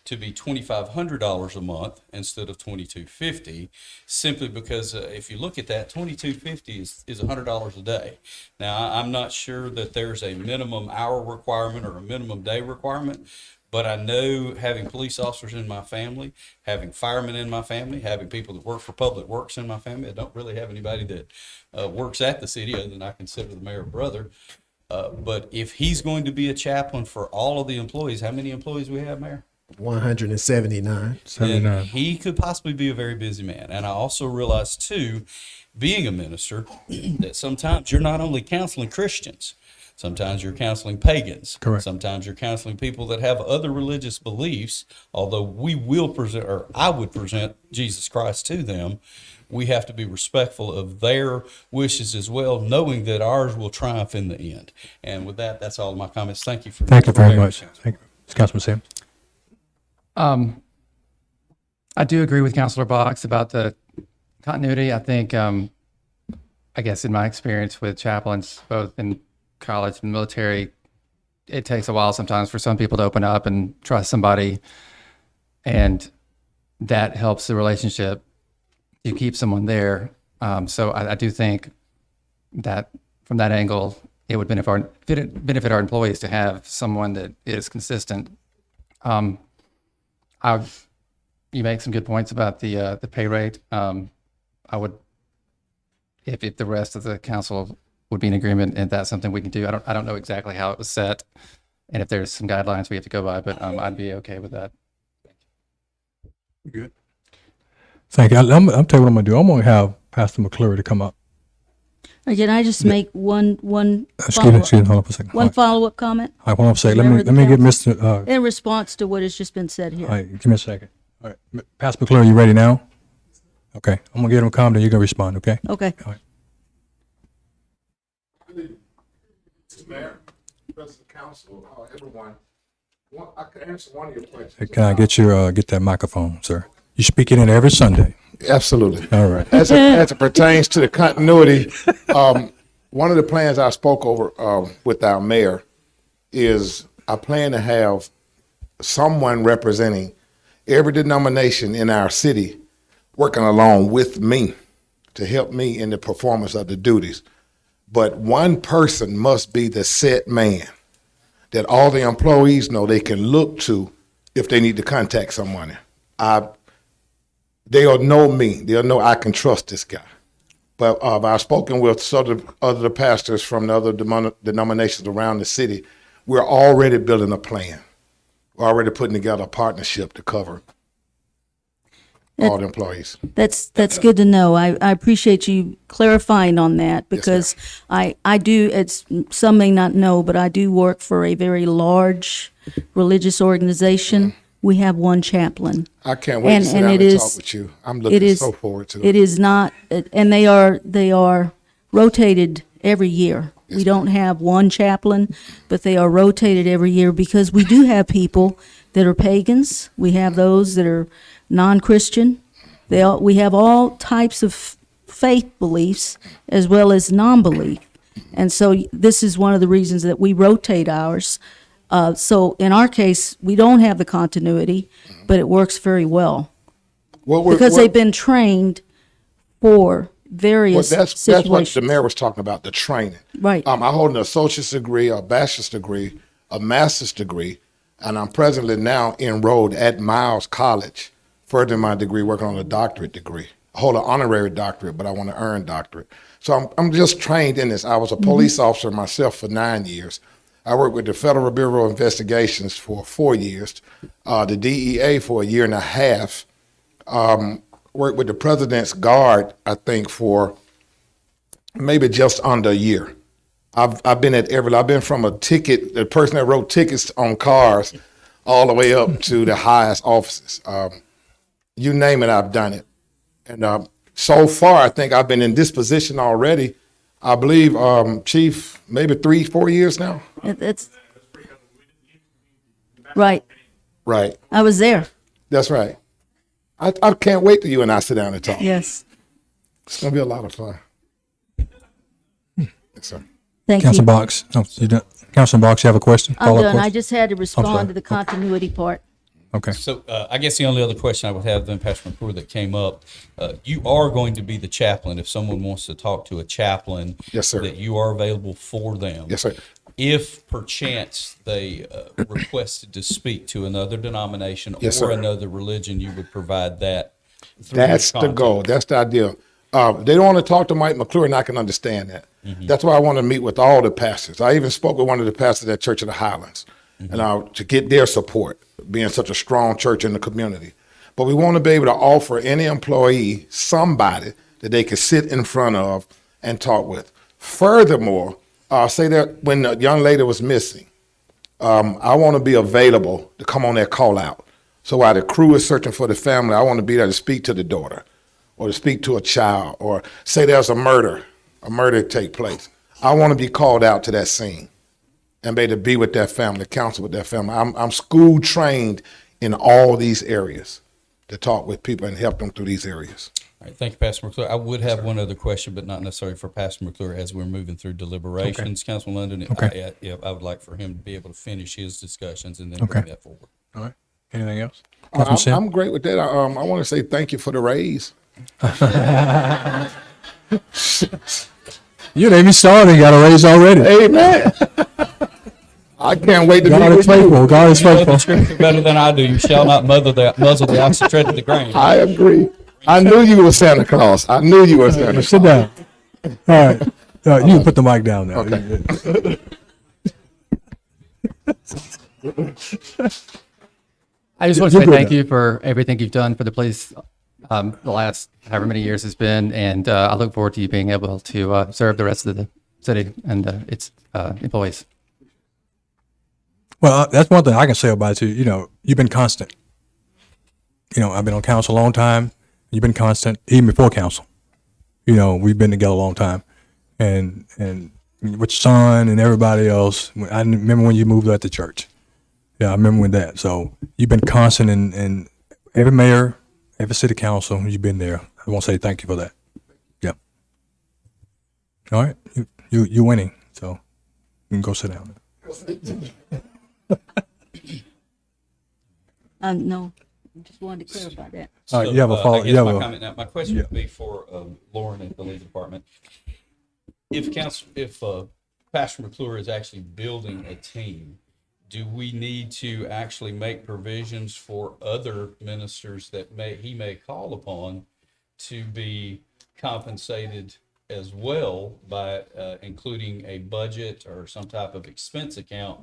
to be $2,500 a month instead of $2,250, simply because if you look at that, $2,250 is $100 a day. Now, I'm not sure that there's a minimum hour requirement or a minimum day requirement, but I know having police officers in my family, having firemen in my family, having people that work for Public Works in my family, I don't really have anybody that works at the city other than I consider the mayor brother. But if he's going to be a chaplain for all of the employees, how many employees we have, Mayor? 179. Then he could possibly be a very busy man. And I also realize, too, being a minister, that sometimes you're not only counseling Christians, sometimes you're counseling pagans. Correct. Sometimes you're counseling people that have other religious beliefs, although we will present, or I would present Jesus Christ to them. We have to be respectful of their wishes as well, knowing that ours will triumph in the end. And with that, that's all of my comments. Thank you for. Thank you very much. Thank you. Councilman Sam. I do agree with Councilor Box about the continuity. I think, I guess in my experience with chaplains, both in college and military, it takes a while sometimes for some people to open up and trust somebody, and that helps the relationship to keep someone there. So I do think that from that angle, it would benefit our employees to have someone that is consistent. You make some good points about the pay rate. I would, if the rest of the council would be in agreement, and that's something we can do. I don't know exactly how it was set, and if there's some guidelines we have to go by, but I'd be okay with that. Good. Thank you. I'm telling you what I'm gonna do. I'm gonna have Pastor McClure to come up Can I just make one Excuse me, hold on for a second. one follow-up comment? All right, hold on a second. Member of Let the me get council? Mr. In response to what has just been said here. All right, give me a second. All right, Pastor McClure, you ready now? Okay, I'm gonna get him calm, then you can respond, okay? Okay. All right. Mayor, President Council, everyone, I could answer one of your questions. Hey, can I get your, get that microphone, sir? You speak it in every Sunday. Absolutely. All right. As it pertains to the continuity, one of the plans I spoke over with our mayor is I plan to have someone representing every denomination in our city working along with me to help me in the performance of the duties. But one person must be the set man that all the employees know they can look to if they need to contact someone. They'll know me. They'll know I can trust this guy. But I've spoken with some other pastors from the other denominations around the city. We're already building a plan. We're already putting together a partnership to cover all the employees. That's good to know. I appreciate you clarifying on that because I do, some may not know, but I do work for a very large religious organization. We have one chaplain. I can't wait to sit down and talk with you. I'm looking so forward to it. It is not, and they are rotated every year. We don't have one chaplain, but they are rotated every year because we do have people that are pagans. We have those that are non-Christian. We have all types of faith beliefs as well as non-belief. And so this is one of the reasons that we rotate ours. So in our case, we don't have the continuity, but it works very well. Because they've been trained for various that's situations. what the mayor was talking about, the training. Right. I hold an associate's degree, a bachelor's degree, a master's degree, and I'm presently now enrolled at Miles College, furthering my degree, working on a doctorate degree. I hold an honorary doctorate, but I want to earn doctorate. So I'm just trained in this. I was a police officer myself for 9 years. I worked with the Federal Bureau of Investigations for 4 years, the DEA for 1.5 years, worked with the President's Guard, I think, for maybe just under a year. I've been at I've been from the person that wrote tickets on cars all the way up to the highest offices. You name it, I've done it. And so far, I think I've been in this position already, I believe, Chief, maybe 3-4 years now. It's right. Right. I was there. That's right. I can't wait till you and I sit down and talk. Yes. It's going to be a lot of fun. Yes, sir. Thank Councilman you. Box. Oh, you done? Councilman Box, you have a question? I'm Follow-up done. I question? just had to sorry. respond to the continuity part. Okay. So I guess the only other question I would have then, Pastor McClure, that came up, you are going to be the chaplain. If someone wants to talk to a chaplain, yes, sir, that you are available for them. Yes, sir. If perchance they requested to speak to another denomination Yes, or sir. another religion, you would provide that. That's the goal. That's the ideal. They don't want to talk to Mike McClure, and I can understand that. That's why I want to meet with all the pastors. I even spoke with one of the pastors at Church of the Highlands, and to get their support, being such a strong church in the community. But we want to be able to offer any employee somebody that they can sit in front of and talk with. Furthermore, I'll say that when the young lady was missing, I want to be available to come on that call out. So while the crew is searching for the family, I want to be there to speak to the daughter or to speak to a child or say there's a murder take place. I want to be called out to that scene and be able to be with that family, counsel with that family. I'm school trained in all these areas to talk with people and help them through these areas. All right, thank you, Pastor McClure. I would have one other question, but not necessarily for Pastor McClure as we're moving through deliberations. Councilman London, I would like for him to be able to finish his discussions and then bring that forward. All right. Anything else? I'm great with that. I want to say thank you for the raise. You ain't even started. You got a raise already. Amen. I can't wait to God be is with faithful. you. God is You know faithful. the scripture better than I do. You shall not muzzle the ox that tread the grain. I agree. I knew you were Santa Claus. I knew you were Santa Claus. Sit down. All right. You can put the mic down now. I just want to say thank you for everything you've done for the police the last however many years it's been, and I look forward to you being able to serve the rest of the city and its employees. Well, that's one thing I can say about you. You know, you've been constant. You know, I've been on council a long time. You've been constant, even before council. You know, we've been together a long time, and with your son and everybody else. I remember when you moved out to church. Yeah, I remember when that. So you've been constant, and every mayor, every city council, you've been there. I want to say thank you for that. Yeah. All right, you're winning, so you can go sit down. No, just wanted to clarify that. All right, you have a follow. I guess You have my a comment now, my question would be for Lauren at the legal department. If Pastor McClure is actually building a team, do we need to actually make provisions for other ministers that he may call upon to be compensated as well by including a budget or some type of expense account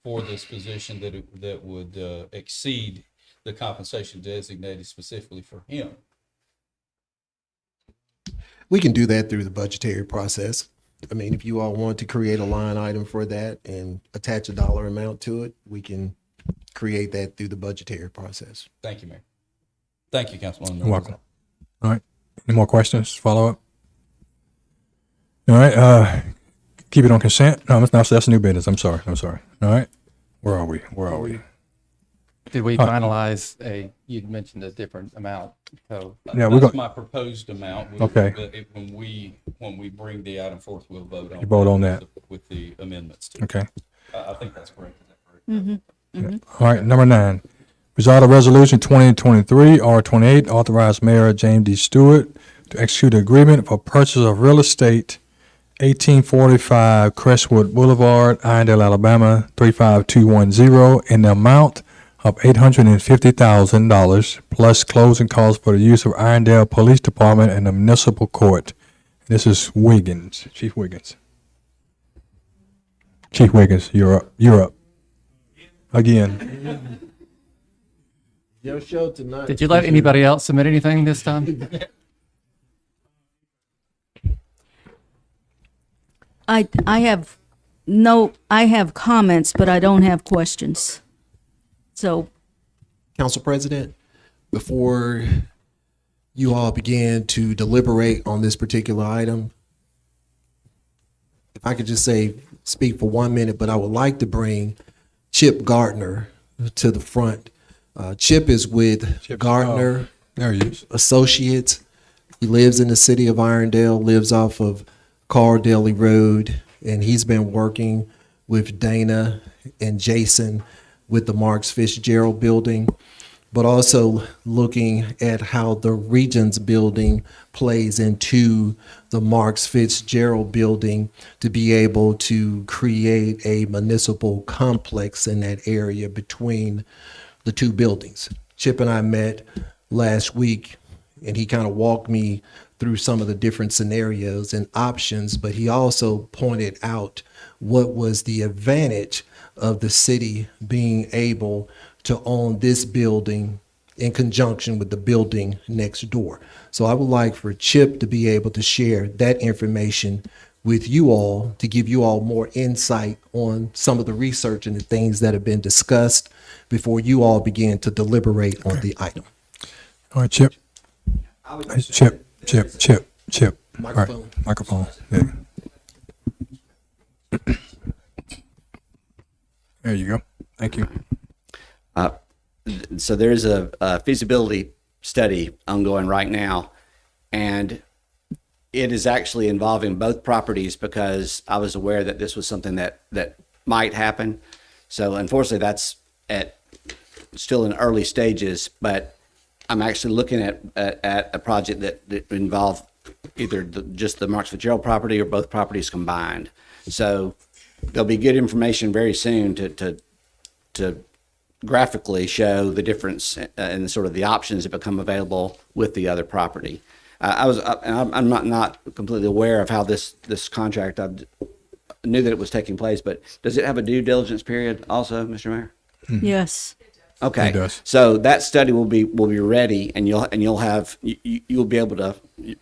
for this position that would exceed the compensation designated specifically for him? We can do that through the budgetary process. I mean, if you all want to create a line item for that and attach a dollar amount to it, we can create that through the budgetary process. Thank you, Mayor. Thank you, Councilman. You're welcome. All right. Any more questions? Follow up? All right. Keep it on consent. No, that's new business. I'm sorry. All right. Where are we? Did we finalize you'd mentioned a different amount, so. Yeah, That's my proposed amount. Okay. When we bring the item forth, we'll vote on. You vote on that. With the amendments too. Okay. I think that's correct. Is that correct? All right. Number 9. Resolve a resolution 2023 R28 authorize Mayor James D. Stewart to execute an agreement for purchase of real estate 1845 Crestwood Boulevard, Irondale, Alabama 35210 in the amount of $850,000 plus closing costs for the use of Irondale Police Department and the municipal court. This is Wiggins, Chief Wiggins. Chief Wiggins, you're up. Again. Your show tonight. Did you let anybody else submit anything this time? I have comments, but I don't have questions. So, Council President, before you all begin to deliberate on this particular item, if I could just speak for 1 minute, but I would like to bring Chip Gardner to the front. Chip is with Gardner there he is. Associates. He lives in the city of Irondale, lives off of Carl Daly Road, and he's been working with Dana and Jason with the Marks Fitzgerald building, but also looking at how the Regions building plays into the Marks Fitzgerald building to be able to create a municipal complex in that area between the two buildings. Chip and I met last week, and he kind of walked me through some of the different scenarios and options, but he also pointed out what was the advantage of the city being able to own this building in conjunction with the building next door. So I would like for Chip to be able to share that information with you all to give you all more insight on some of the research and the things that have been discussed before you all begin to deliberate on the item. All right, Chip. Chip. Microphone. All right. Microphone. Yeah. There you go. Thank you. So there is a feasibility study ongoing right now, and it is actually involving both properties because I was aware that this was something that might happen. So unfortunately, that's still in early stages, but I'm actually looking at a project that involved either just the Marks Fitzgerald property or both properties combined. So there'll be good information very soon to graphically show the difference and sort of the options that become available with the other property. I'm not completely aware of how this contract. I knew that it was taking place, but does it have a due diligence period also, Mr. Mayor? yes. Okay. It does. So that study will be ready, and you'll have you'll be able to.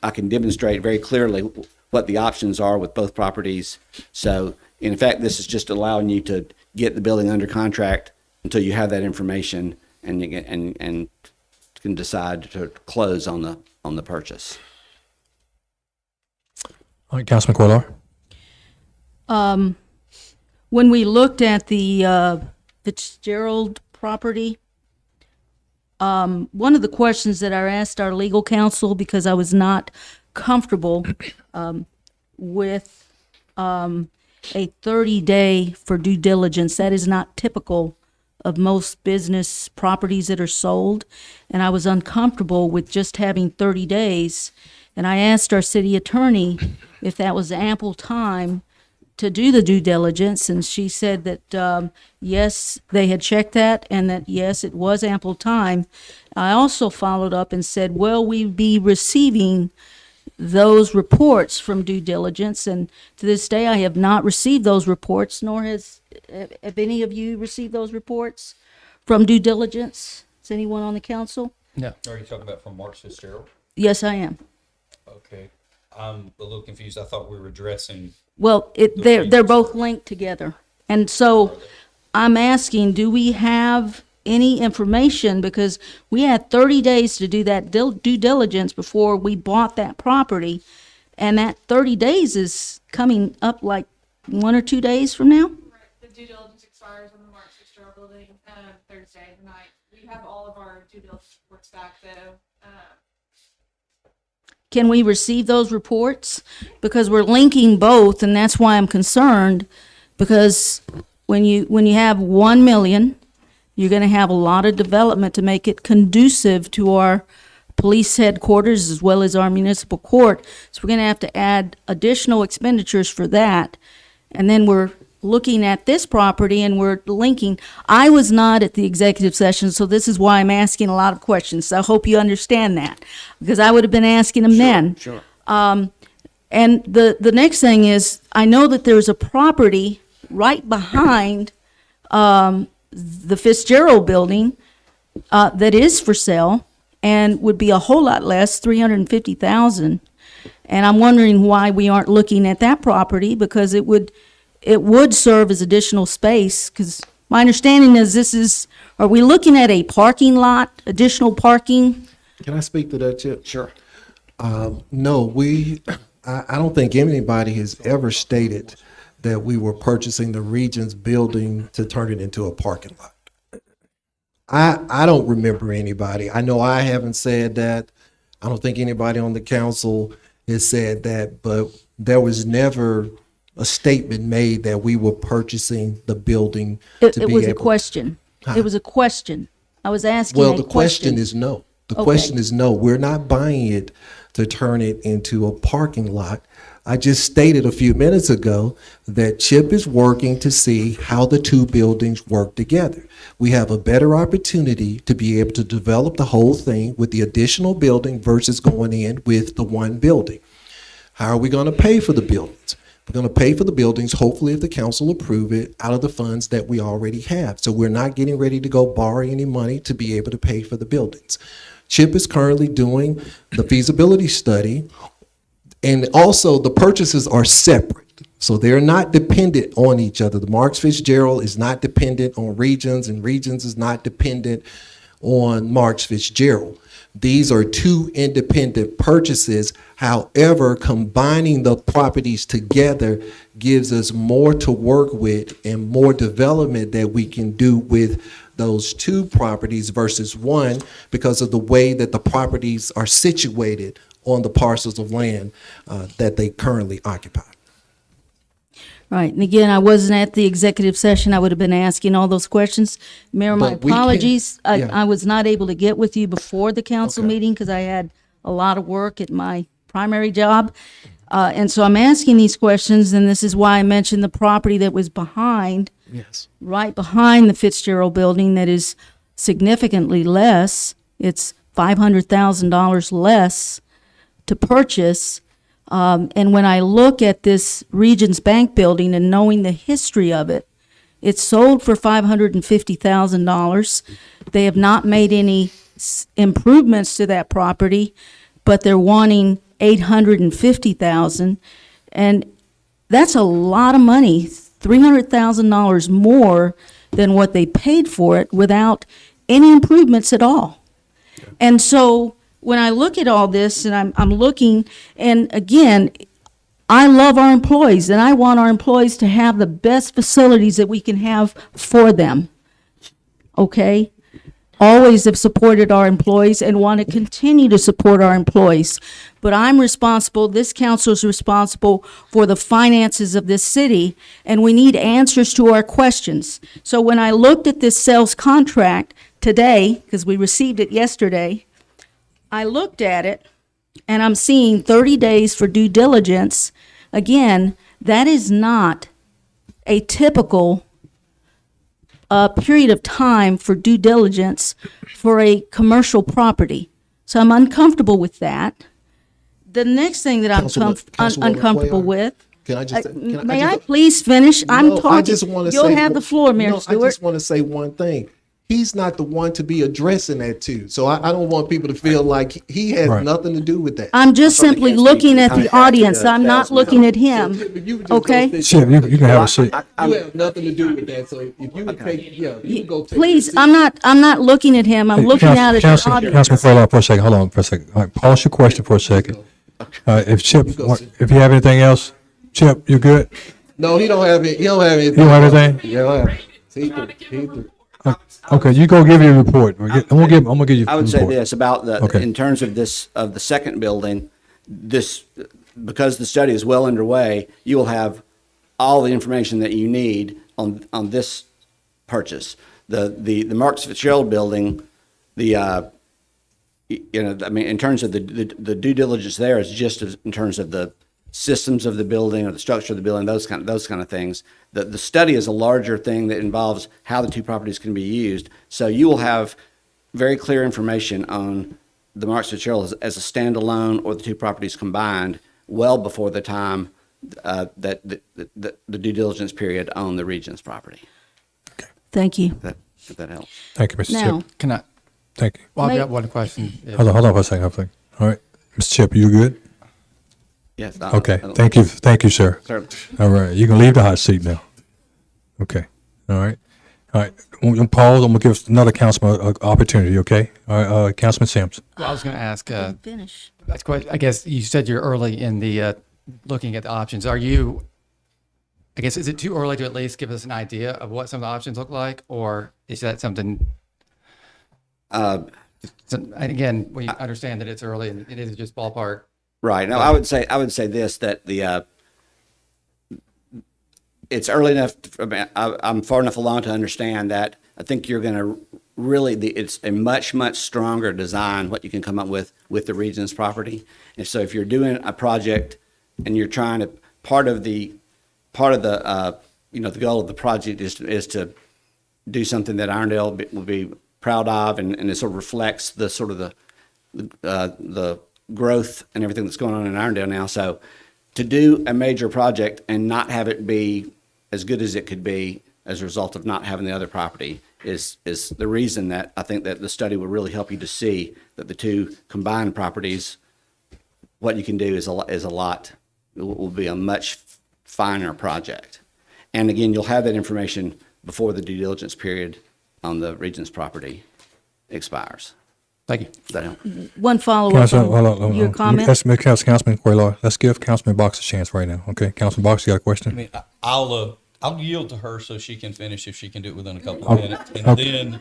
I can demonstrate very clearly what the options are with both properties. So in fact, this is just allowing you to get the building under contract until you have that information and you get, and can decide to close on the purchase. All right, Councilman Quillar. When we looked at the Fitzgerald property, one of the questions that I asked our legal counsel, because I was not comfortable with a 30-day for due diligence. That is not typical of most business properties that are sold, and I was uncomfortable with just having 30 days. And I asked our city attorney if that was ample time to do the due diligence, and she said that yes, they had checked that, and that yes, it was ample time. I also followed up and said, will we be receiving those reports from due diligence? And to this day, I have not received those reports, nor have any of you received those reports from due diligence. Is anyone on the council? No. Are you talking about from Mark Fitzgerald? Yes, I am. Okay. I'm a little confused. I thought we were addressing. Well, they're both linked together. And so I'm asking, do we have any information? Because we had 30 days to do that due diligence before we bought that property. And that 30 days is coming up like 1 or 2 days from now? Right. The due diligence expires on the Mark Fitzgerald building Thursday night. We have all of our due diligence reports back though. Can we receive those reports? Because we're linking both, and that's why I'm concerned. Because when you have 1 million, you're going to have a lot of development to make it conducive to our police headquarters as well as our municipal court. So we're going to add additional expenditures for that. And then we're looking at this property and we're linking. I was not at the executive session, so this is why I'm asking a lot of questions. So I hope you understand that, because I would have been asking them then. Sure. And the next thing is, I know that there's a property right behind the Fitzgerald building that is for sale and would be a whole lot less, $350,000. And I'm wondering why we aren't looking at that property, because it would serve as additional space. Because my understanding is are we looking at a parking lot, additional parking? Can I speak to that, Chip? Sure. No, I don't think anybody has ever stated that we were purchasing the Regions building to turn it into a parking lot. I don't remember anybody. I know I haven't said that. I don't think anybody on the council has said that, but there was never a statement made that we were purchasing the building It was a question. It was a question. I was asking Well, a the question is no. The question is no. We're not buying it to turn it into a parking lot. I just stated a few minutes ago that Chip is working to see how the two buildings work together. We have a better opportunity to be able to develop the whole thing with the additional building versus going in with the one building. How are we going to pay for the buildings? We're going to pay for the buildings, hopefully if the council approve it, out of the funds that we already have. So we're not getting ready to go borrow any money to be able to pay for the buildings. Chip is currently doing the feasibility study, and also the purchases are separate. So they're not dependent on each other. The Marks Fitzgerald is not dependent on Regions, and Regions is not dependent on Marks Fitzgerald. These are two independent purchases. However, combining the properties together gives us more to work with and more development that we can do with those two properties versus one, because of the way that the properties are situated on the parcels of land that they currently occupy. Right, and again, I wasn't at the executive session. I would have been asking all those questions. Mayor, my But we can- apologies. yeah. I was not able to get with you before the council Okay. meeting because I had a lot of work at my primary job. And so I'm asking these questions, and this is why I mentioned the property that was behind, Yes. right behind the Fitzgerald building, that is significantly less. It's $500,000 less to purchase. And when I look at this Regions Bank building and knowing the history of it, It's sold for $550,000. They have not made any improvements to that property, but they're wanting $850,000, and that's a lot of money, $300,000 more than what they paid for it without any improvements at all. And so when I look at all this, and I'm looking, and again, I love our employees, and I want our employees to have the best facilities that we can have for them. Okay? Always have supported our employees and want to continue to support our employees. But I'm responsible, this council is responsible for the finances of this city, and we need answers to our questions. So when I looked at this sales contract today, because we received it yesterday, I looked at it, and I'm seeing 30 days for due diligence. Again, that is not a typical period of time for due diligence for a commercial property. So I'm uncomfortable with that. The next thing that I'm Councilwoman uncomfortable Cuellar, with. Can I just? May I please finish? I'm No, talking. I just want to You'll say, have the floor, Mayor no, Stewart. I just want to say one thing. He's not the one to be addressing that too. So I don't want people to feel like he has Right. nothing to do with that. I'm just simply looking at the audience. I'm not looking at him. Okay? Chip, you can have a seat. You have nothing to do with that. So if you would take, you can go take. Please, I'm not looking at him. I'm looking out at the Councilman audience. Quaylaw, for a second, hold on for a second. All right, pause your question for a second. If Chip, if you have anything else, Chip, you good? No, he don't have it. He don't have anything. You don't have anything? Yeah, he through. Okay, you go give your report. I'm gonna give you. I would the say report. this about the, Okay. in terms of this, of the second building, this, because the study is well underway, you will have all the information that you need on this purchase. The Marks Fitzgerald building, I mean, in terms of the due diligence there is just in terms of the systems of the building or the structure of the building, those kind of things. The study is a larger thing that involves how the two properties can be used. So you will have very clear information on the Marks Fitzgerald as a standalone or the two properties combined well before the time that the due diligence period on the Regions property. Thank you. If that helps. Thank you, Mr. Now, Chip. Can I? Thank you. Well, I've May- got one question. Hold on for a second. All right, Mr. Chip, you good? Yes. Okay, thank you, sir. Sir. All right, you can leave the hot seat now. Okay, all right. I'm gonna pause. I'm gonna give another councilman an opportunity, okay? All right, Councilman Sims. Well, I was going to ask, finish. that's quite, I guess you said you're early in the looking at the options. Are you, I guess, is it too early to at least give us an idea of what some of the options look like? Or is that something, and again, we understand that it's early and it is just ballpark. Right. No, I would say this, that it's early enough. I'm far enough along to understand that I think you're going to really, it's a much stronger design what you can come up with the Regions property. And so if you're doing a project and you're trying to, part of the the goal of the project is to do something that Irondale will be proud of, and it sort of reflects the sort of the growth and everything that's going on in Irondale now. So to do a major project and not have it be as good as it could be as a result of not having the other property is the reason that I think that the study will really help you to see that the two combined properties, what you can do is a lot, it will be a much finer project. And again, you'll have that information before the due diligence period on the Regions property expires. Thank you. Does that help? One follow-up Councilman, hold on on. your comment. Councilman Quaylaw. Let's give Councilman Box a chance right now, okay? Councilman Box, you got a question? I mean, I'll yield to her so she can finish if she can do it within a couple of Okay. minutes, and Okay.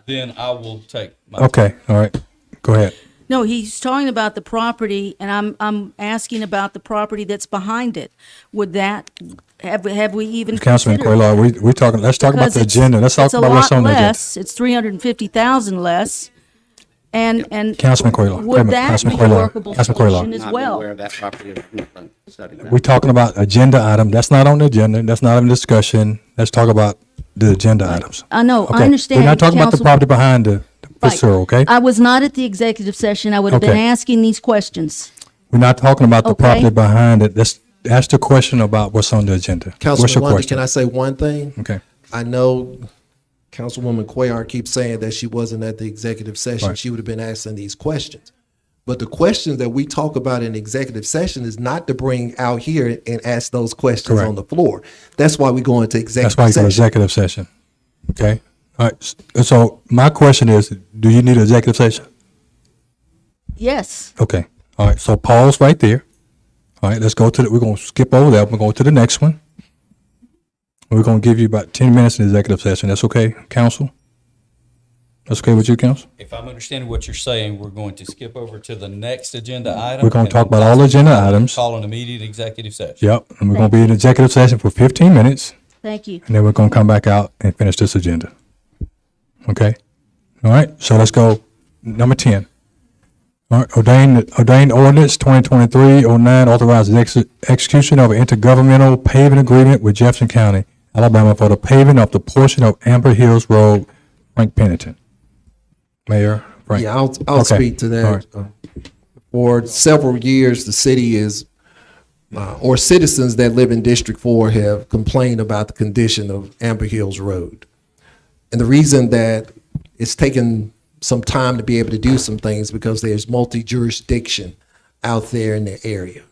then I will take my. Okay, all right. Go ahead. No, he's talking about the property, and I'm asking about the property that's behind it. Would that, have we even Councilman considered? Quaylaw, we talking, let's talk about Because the it's- agenda. Let's talk about what's on the agenda. It's a lot less, it's 350,000 less, and Councilman Quaylaw, would that Councilman be a Quaylaw, workable Councilman Quaylaw. solution as Not well? aware of that property study. We're talking about agenda item. That's not on the agenda. That's not in discussion. Let's talk about the agenda items. I know, I Okay. understand. We're not talking about the Council- property behind the Right. Fitzgerald, okay? I was not at the executive session, I would have been Okay. asking these questions. We're not talking about the Okay. property behind it. Let's ask the question about what's on the agenda. What's Councilman your Lundy, question? can I say one thing? Okay. I know Councilwoman Cuellar keeps saying that she wasn't at the executive session. Right. She would have been asking these questions. But the questions that we talk about in executive session is not to bring out here and ask those questions Correct. on the floor. That's why we go into That's executive why you go to session. executive session. Okay? All right. So my question is, do you need an executive session? Yes. Okay. All right. So pause right there. All right. Let's go to we're going to skip over that. We're going to the next one. We're going to give you about 10 minutes in executive session. That's okay, council? That's okay with you, council? If I'm understanding what you're saying, we're going to skip over to the next agenda item. We're gonna and talk then about all agenda items. Call an immediate executive session. Yep. And we're going to be in executive session for 15 minutes. Thank you. And then we're going to come back out and finish this agenda. Okay? All right. So let's go number 10. All right. Ordained ordinance 2023-09 authorizes execution of an intergovernmental paving agreement with Jefferson County, Alabama for the paving of the portion of Amber Hills Road, Frank Pennington. Mayor Frank. Yeah, I'll Okay. speak to that. All right. For several years, the city is, or citizens that live in District 4 have complained about the condition of Amber Hills Road. And the reason that it's taken some time to be able to do some things because there's multi-jurisdiction out there in the area.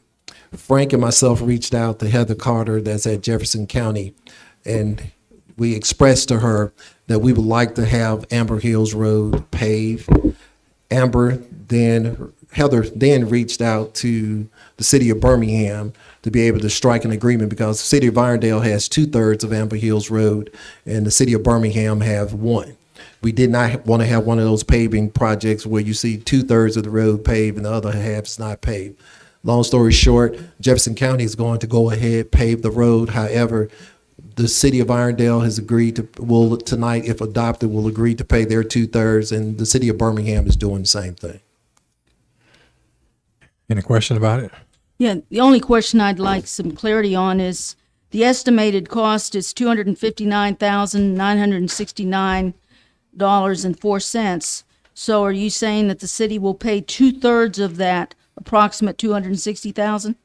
Frank and myself reached out to Heather Carter that's at Jefferson County, and we expressed to her that we would like to have Amber Hills Road paved. Heather then reached out to the city of Birmingham to be able to strike an agreement because the city of Irondale has 2/3 of Amber Hills Road and the city of Birmingham have 1. We did not want to have one of those paving projects where you see 2/3 of the road paved and the other half is not paved. Long story short, Jefferson County is going to go ahead, pave the road. However, the city of Irondale has agreed to, will tonight, if adopted, will agree to pay their 2/3, and the city of Birmingham is doing the same thing. Any question about it? Yeah, the only question I'd like some clarity on is the estimated cost is $259,969.04. So are you saying that the city will pay 2/3 of that approximate $260,000?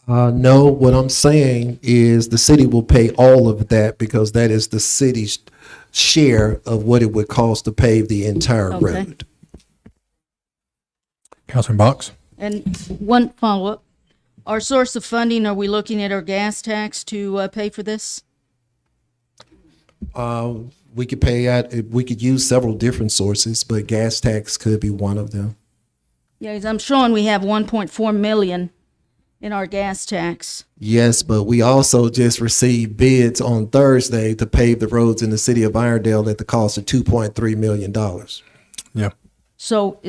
No, what I'm saying is the city will pay all of that because that is the city's share of what it would cost to pave the entire Okay. road. Councilman Box? And one follow-up. Our source of funding, are we looking at our gas tax to pay for this? We could pay out, we could use several different sources, but gas tax could be one of them. Yeah, 'cause I'm showing we have 1.4 million in our gas tax. Yes, but we also just received bids on Thursday to pave the roads in the city of Irondale at the cost of $2.3 million. Yeah. So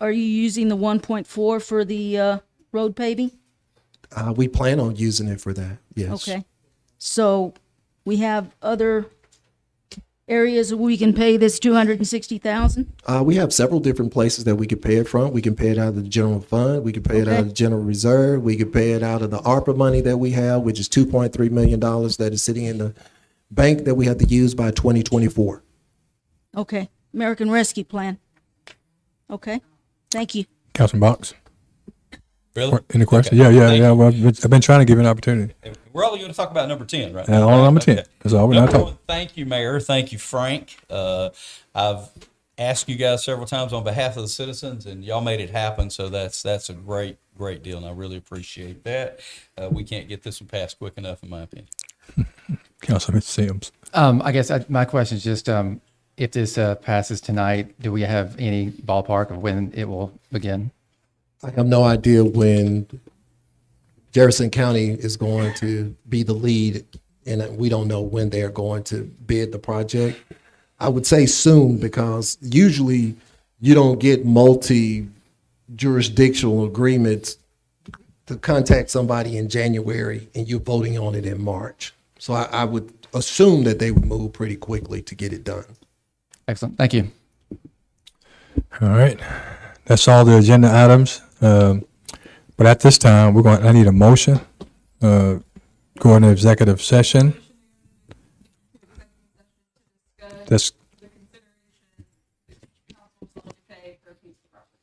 are you using the 1.4 for the road paving? We plan on using it for that, yes. Okay. So we have other areas where we can pay this 260,000? We have several different places that we could pay it from. We can pay it out of the general fund. We can pay it out of the general reserve. We could pay it out of the ARPA money that we have, which is $2.3 million that is sitting in the bank that we have to use by 2024. Okay. American Rescue Plan. Okay. Thank you. Councilman Box? Really? Any question? Okay. Yeah. Thank you. Well, I've been trying to give you an opportunity. We're only going to talk about number 10, right? And all number 10. That's all we're not Number talking. one, thank you, Mayor. Thank you, Frank. I've asked you guys several times on behalf of the citizens, and y'all made it happen. So that's a great deal, and I really appreciate that. We can't get this one passed quick enough, in my opinion. Councilman Sims. I guess my question is just if this passes tonight, do we have any ballpark of when it will begin? I have no idea when Jefferson County is going to be the lead, and we don't know when they're going to bid the project. I would say soon because usually you don't get multi-jurisdictional agreements to contact somebody in January and you're voting on it in March. So I would assume that they would move pretty quickly to get it done. Excellent. Thank you. All right. That's all the agenda items. But at this time, I need a motion, go into executive session. That's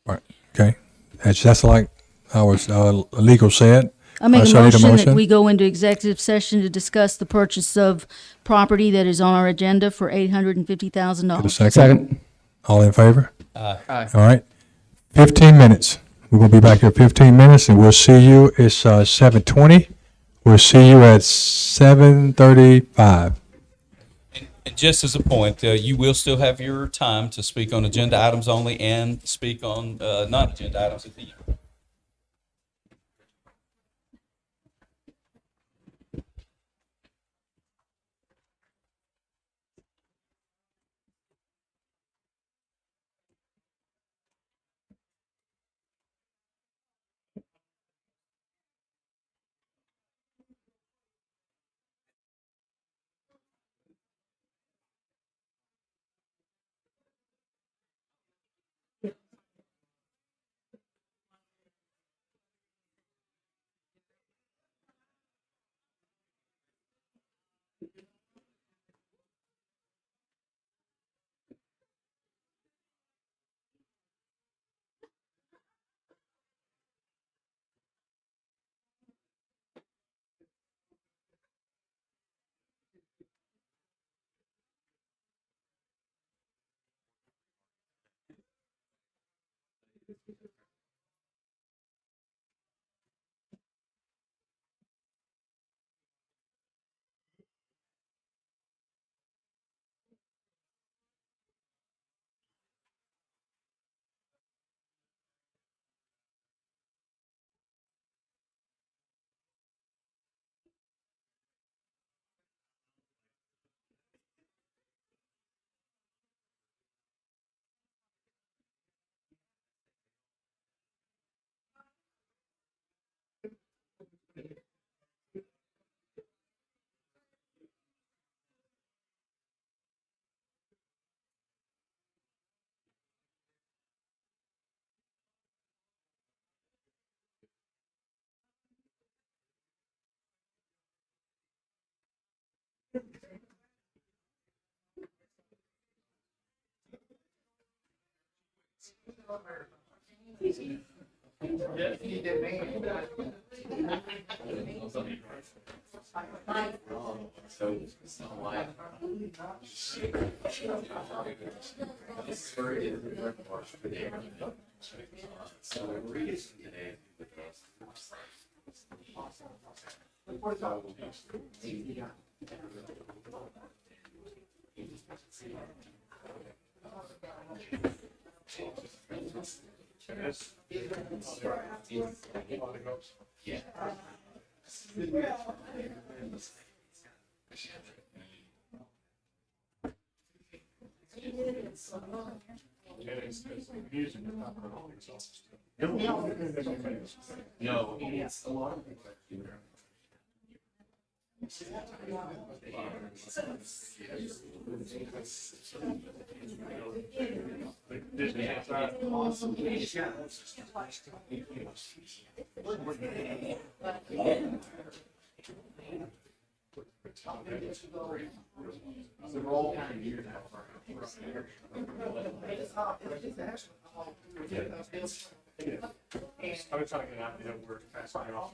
right. Okay. That's like our legal said. I make So a I need a motion that motion? we go into executive session to discuss the purchase of property that is on our agenda for Get a $850,000. second? All in favor? Aye. All right. 15 minutes. We're going to be back here 15 minutes, and we'll see you. It's 7:20. We'll see you at 7:35. And just as a point, you will still have your time to speak on agenda items only and speak on non-agenda items at the end. I was trying to get out there where it's passing off.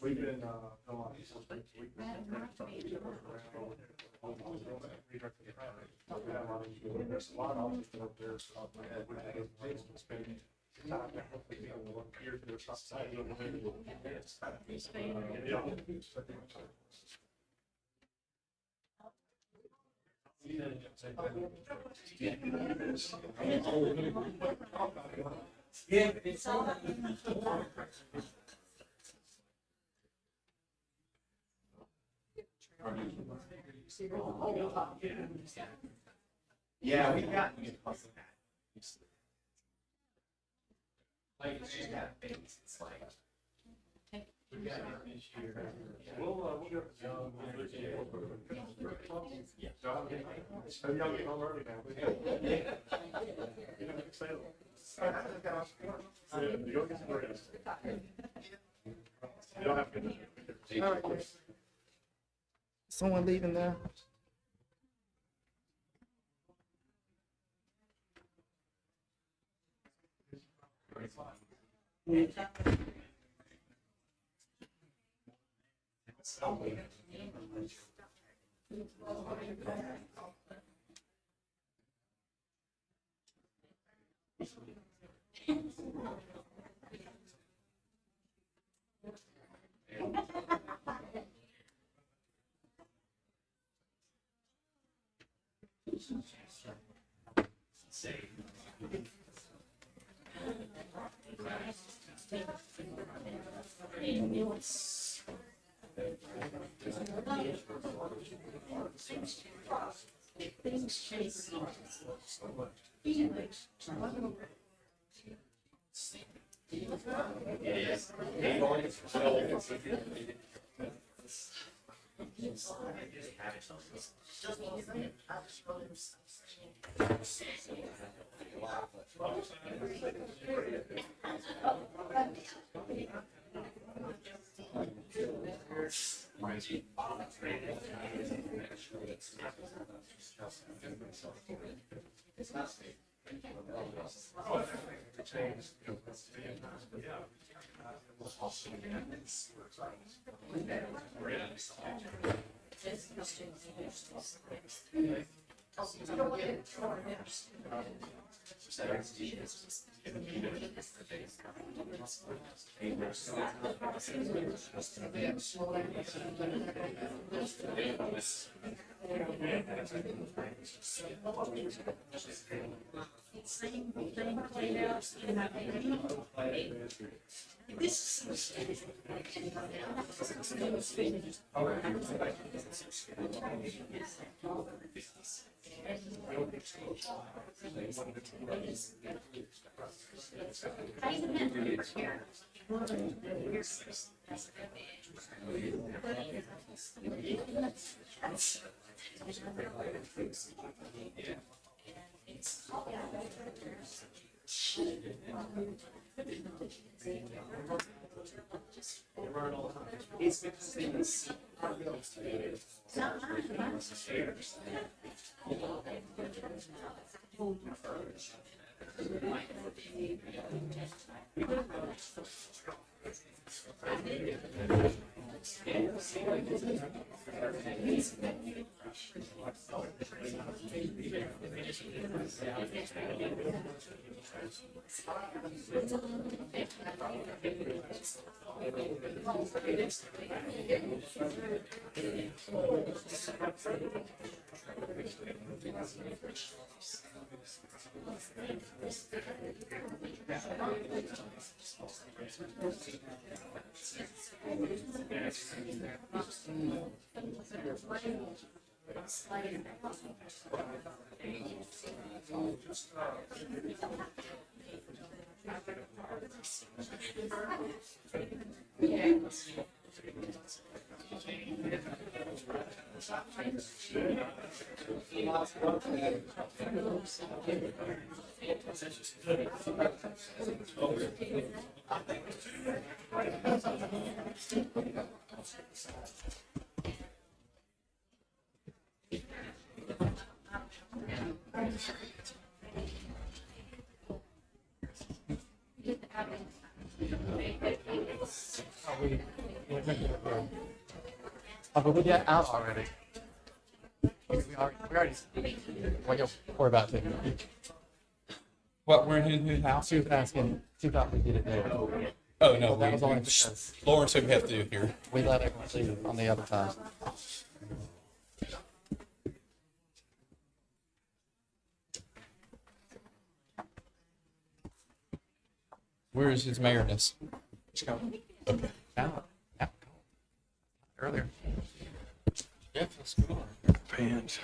We've been, going. There's a lot of people up there. Yeah, we got. We'll get maybe I'll get home early now. You go get some rest. You don't have to. All right. Someone leaving there? Oh, but we got out already. We already. What you'll worry about it. What, we're in whose house? She was asking. She thought we did it there. Oh, no. That was only because Lawrence, what we have to do here? we let everyone leave on the other side. Where is his mayorness? Okay. Earlier. Jeff, let's go on. Pants.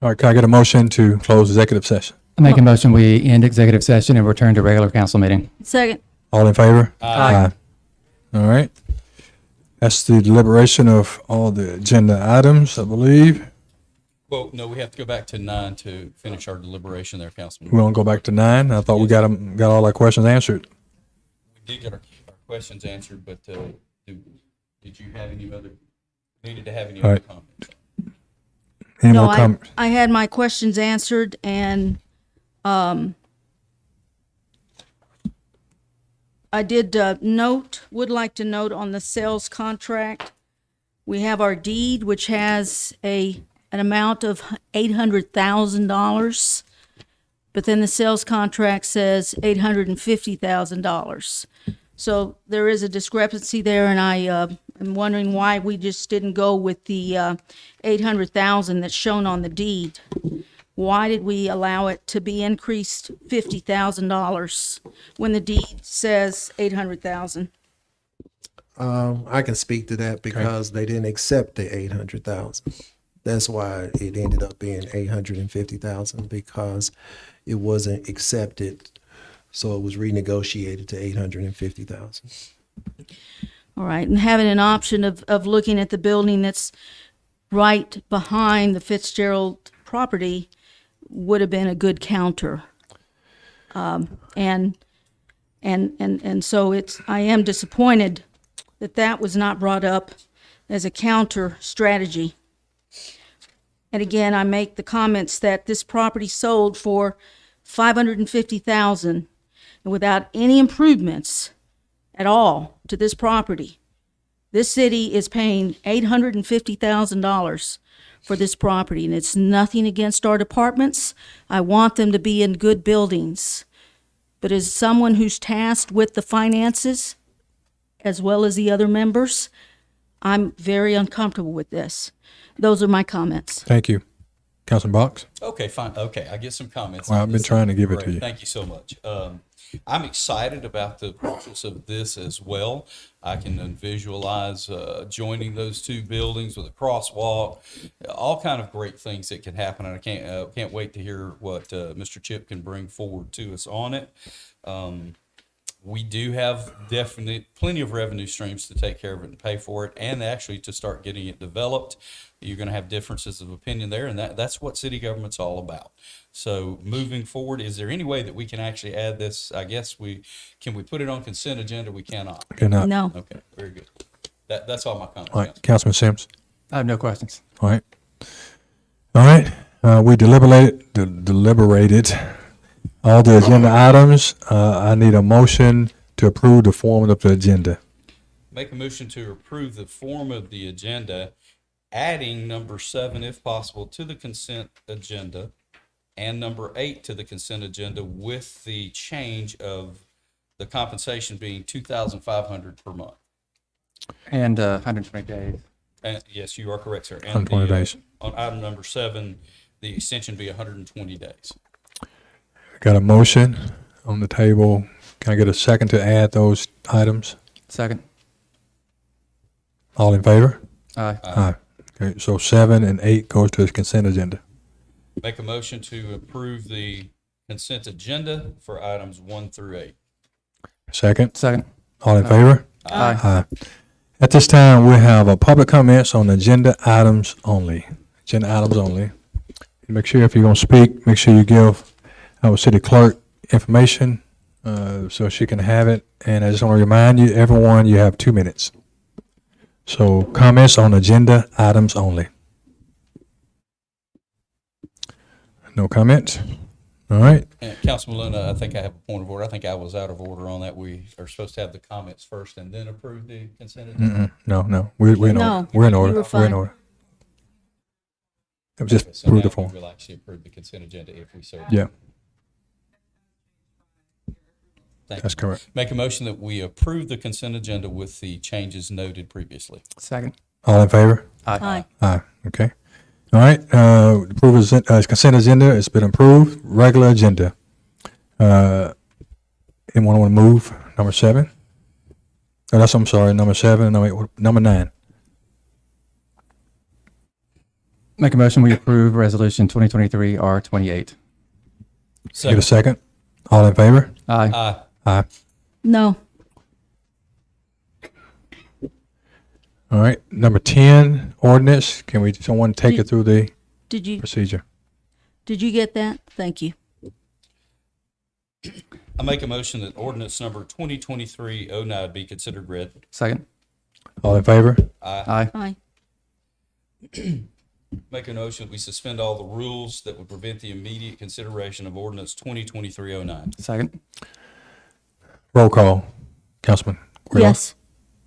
All right, can I get a motion to close executive session? I make a motion, we end executive session and return to regular council meeting. Second. All in favor? Aye. All right. That's the deliberation of all the agenda items, I believe. Well, no, we have to go back to 9 to finish our deliberation there, Councilman. We want to go back to 9. I thought we got all our questions answered. We did get our questions answered, but did you have any other, needed to have any All other right. comments? Any No, more comments? I had my questions answered, and I did would like to note on the sales contract, we have our deed, which has an amount of $800,000, but then the sales contract says $850,000. So there is a discrepancy there, and I am wondering why we just didn't go with the $800,000 that's shown on the deed. Why did we allow it to be increased $50,000 when the deed says $800,000? I can speak to that because they didn't accept the 800,000. That's why it ended up being 850,000 because it wasn't accepted. So it was renegotiated to 850,000. All right, and having an option of looking at the building that's right behind the Fitzgerald property would have been a good counter. And so I am disappointed that was not brought up as a counter strategy. And again, I make the comments that this property sold for $550,000 and without any improvements at all to this property. This city is paying $850,000 for this property, and it's nothing against our departments. I want them to be in good buildings. But as someone who's tasked with the finances, as well as the other members, I'm very uncomfortable with this. Those are my comments. Thank you. Councilman Box? Okay, fine. Okay, I get some comments. Well, on I've been this. trying to give it Great. to you. Thank you so much. I'm excited about the purchase of this as well. I can then visualize joining those two buildings with a crosswalk, all kind of great things that can happen. And I can't wait to hear what Mr. Chip can bring forward to us on it. We do have plenty of revenue streams to take care of it and pay for it, and actually to start getting it developed. You're going to have differences of opinion there, and that's what city government's all about. So moving forward, is there any way that we can actually add this? I guess can we put it on consent agenda? We cannot. Cannot. No. Okay, very good. That's all my comments. All right, Councilman Sims? I have no questions. All right. All right. We deliberated all the agenda items. I need a motion to approve the form of the agenda. Make a motion to approve the form of the agenda, adding number 7, if possible, to the consent agenda, and number 8 to the consent agenda, with the change of the compensation being $2,500 per month. And 120 days. And yes, you are correct, sir. And 120 days. On item number 7, the extension be 120 days. Got a motion on the table. Can I get a second to add those items? Second. All in favor? Aye. Aye. Okay, so 7 and 8 goes to the consent agenda. Make a motion to approve the consent agenda for items 1 through 8. Second? Second. All in favor? Aye. Aye. At this time, we have a public comments on agenda items only. Agenda items only. Make sure if you're going to speak, make sure you give our city clerk information so she can have it. And I just want to remind you, everyone, you have 2 minutes. So comments on agenda items only. No comments? All right. And Councilman Luna, I think I have a point of order. I think I was out of order on that. We are supposed to have the comments first and then approve the consent agenda. No. We're in No, order. We're in you order. were We're in fine. order. It was just So approve the now form. we will actually approve the consent agenda if we so. Yeah, Thank that's you. correct. Make a motion that we approve the consent agenda with the changes noted previously. Second. All in favor? Aye. Aye. Okay. All right. Approve consent agenda. It's been approved. Regular agenda. Anyone want to move number 7? Oh, I'm sorry. Number 7. Number 9. Make a motion, we approve resolution 2023 R28. Get a second. All in favor? Aye. Aye. Aye. No. All right. Number 10, ordinance. Can we, someone take it through the Did you procedure? get that? Thank you. I make a motion that ordinance number 2023-09 be considered read. Second. All in favor? Aye. Aye. Aye. Make a motion that we suspend all the rules that would prevent the immediate consideration of ordinance 2023-09. Second. Roll call. Councilman Grillo? Yes.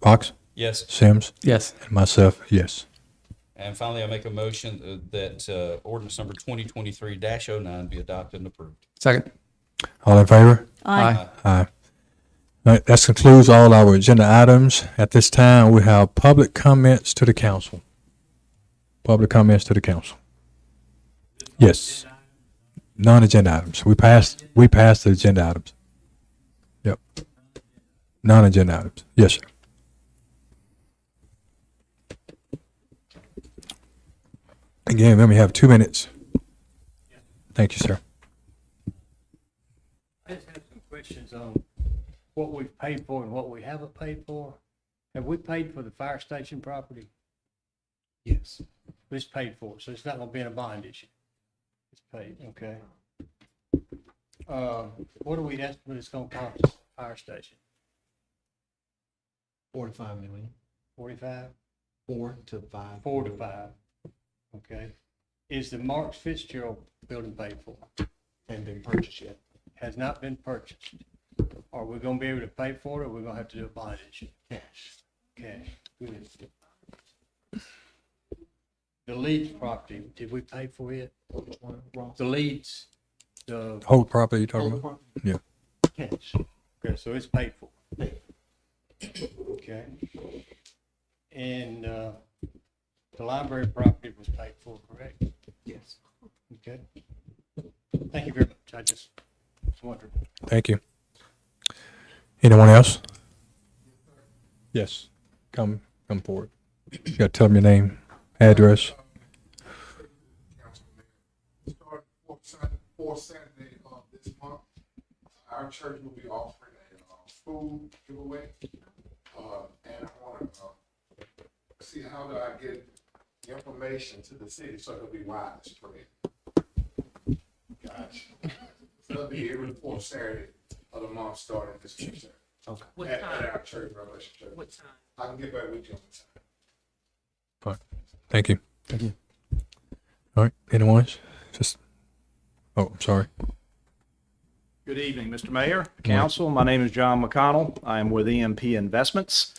Fox? Yes. Sims? Yes. And myself, yes. And finally, I make a motion that ordinance number 2023-09 be adopted and approved. Second. All in favor? Aye. Aye. All right, that concludes all our agenda items. At this time, we have public comments to the council. Public comments to the council. Yes. Non-agenda items. We passed the agenda items. Yep. Non-agenda items. Yes, sir. Again, let me have 2 minutes. Thank you, sir. I just have some questions on what we've paid for and what we haven't paid for. Have we paid for the fire station property? Yes. It's paid for, so it's not gonna be in a bond issue. It's paid, okay. What do we estimate it's gonna cost us, fire station? 4 to 5 million. 45? 4 to 5. 4 to 5, okay. Is the Marks Fitzgerald building paid for? Hasn't been purchased yet. Has not been purchased. Are we gonna be able to pay for it, or we're gonna have to do a bond issue? Cash. Okay, good. The Leeds property, did we pay for it? Which one, Ross? The Leeds, the, Whole property you talking about? Yeah. Cash. okay, so it's paid for. Paid. Okay. And, the library property was paid for, correct? Yes. Okay. Thank you very much. I just was wondering. Thank you. Anyone else? Yes. Come forward. You gotta tell them your name, address. Starting fourth Saturday of this month, our church will be offering a food giveaway. And I want to see how do I get information to the city so it'll be widespread. Gotcha. So it'll be every fourth Saturday of the month starting this Tuesday. Okay. At our church, Revelation Church. What time? I can get back with you on the time. Fine. Thank you. Thank you. All right. Anyone else? I'm sorry. Good evening, Mr. Mayor, Council. My name is John McConnell. I am with EMP Investments.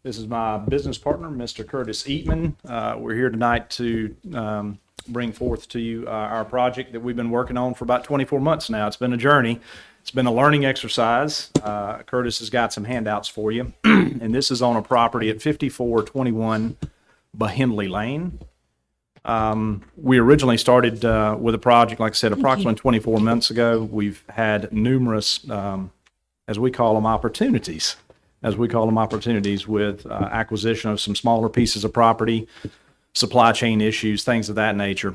This is my business partner, Mr. Curtis Eatman. We're here tonight to bring forth to you our project that we've been working on for about 24 months now. It's been a journey. It's been a learning exercise. Curtis has got some handouts for you. And this is on a property at 5421 Bahindley Lane. We originally started with a project, like I said, approximately 24 months ago. We've had numerous, as we call them, opportunities with acquisition of some smaller pieces of property, supply chain issues, things of that nature.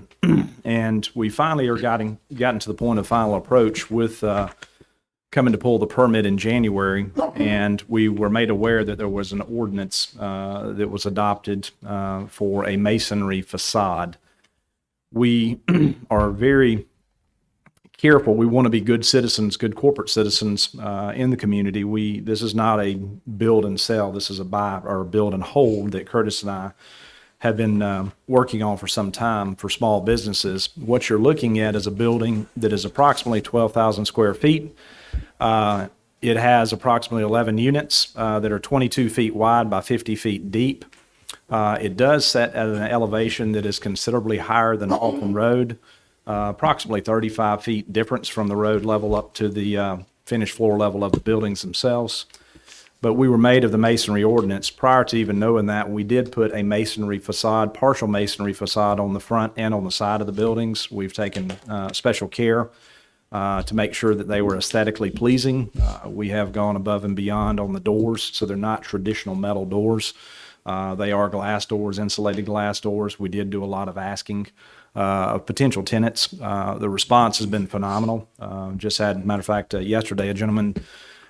And we finally are gotten to the point of final approach with coming to pull the permit in January. And we were made aware that there was an ordinance that was adopted for a masonry facade. We are very careful. We want to be good citizens, good corporate citizens in the community. This is not a build and sell. This is a buy or build and hold that Curtis and I have been working on for some time for small businesses. What you're looking at is a building that is approximately 12,000 square feet. It has approximately 11 units that are 22 feet wide by 50 feet deep. It does set at an elevation that is considerably higher than Alton Road, approximately 35 feet difference from the road level up to the finished floor level of the buildings themselves. But we were made of the masonry ordinance. Prior to even knowing that, we did put a masonry facade, partial masonry facade on the front and on the side of the buildings. We've taken special care to make sure that they were aesthetically pleasing. We have gone above and beyond on the doors, so they're not traditional metal doors. They are glass doors, insulated glass doors. We did do a lot of asking of potential tenants. The response has been phenomenal. Just had, matter of fact, yesterday, a gentleman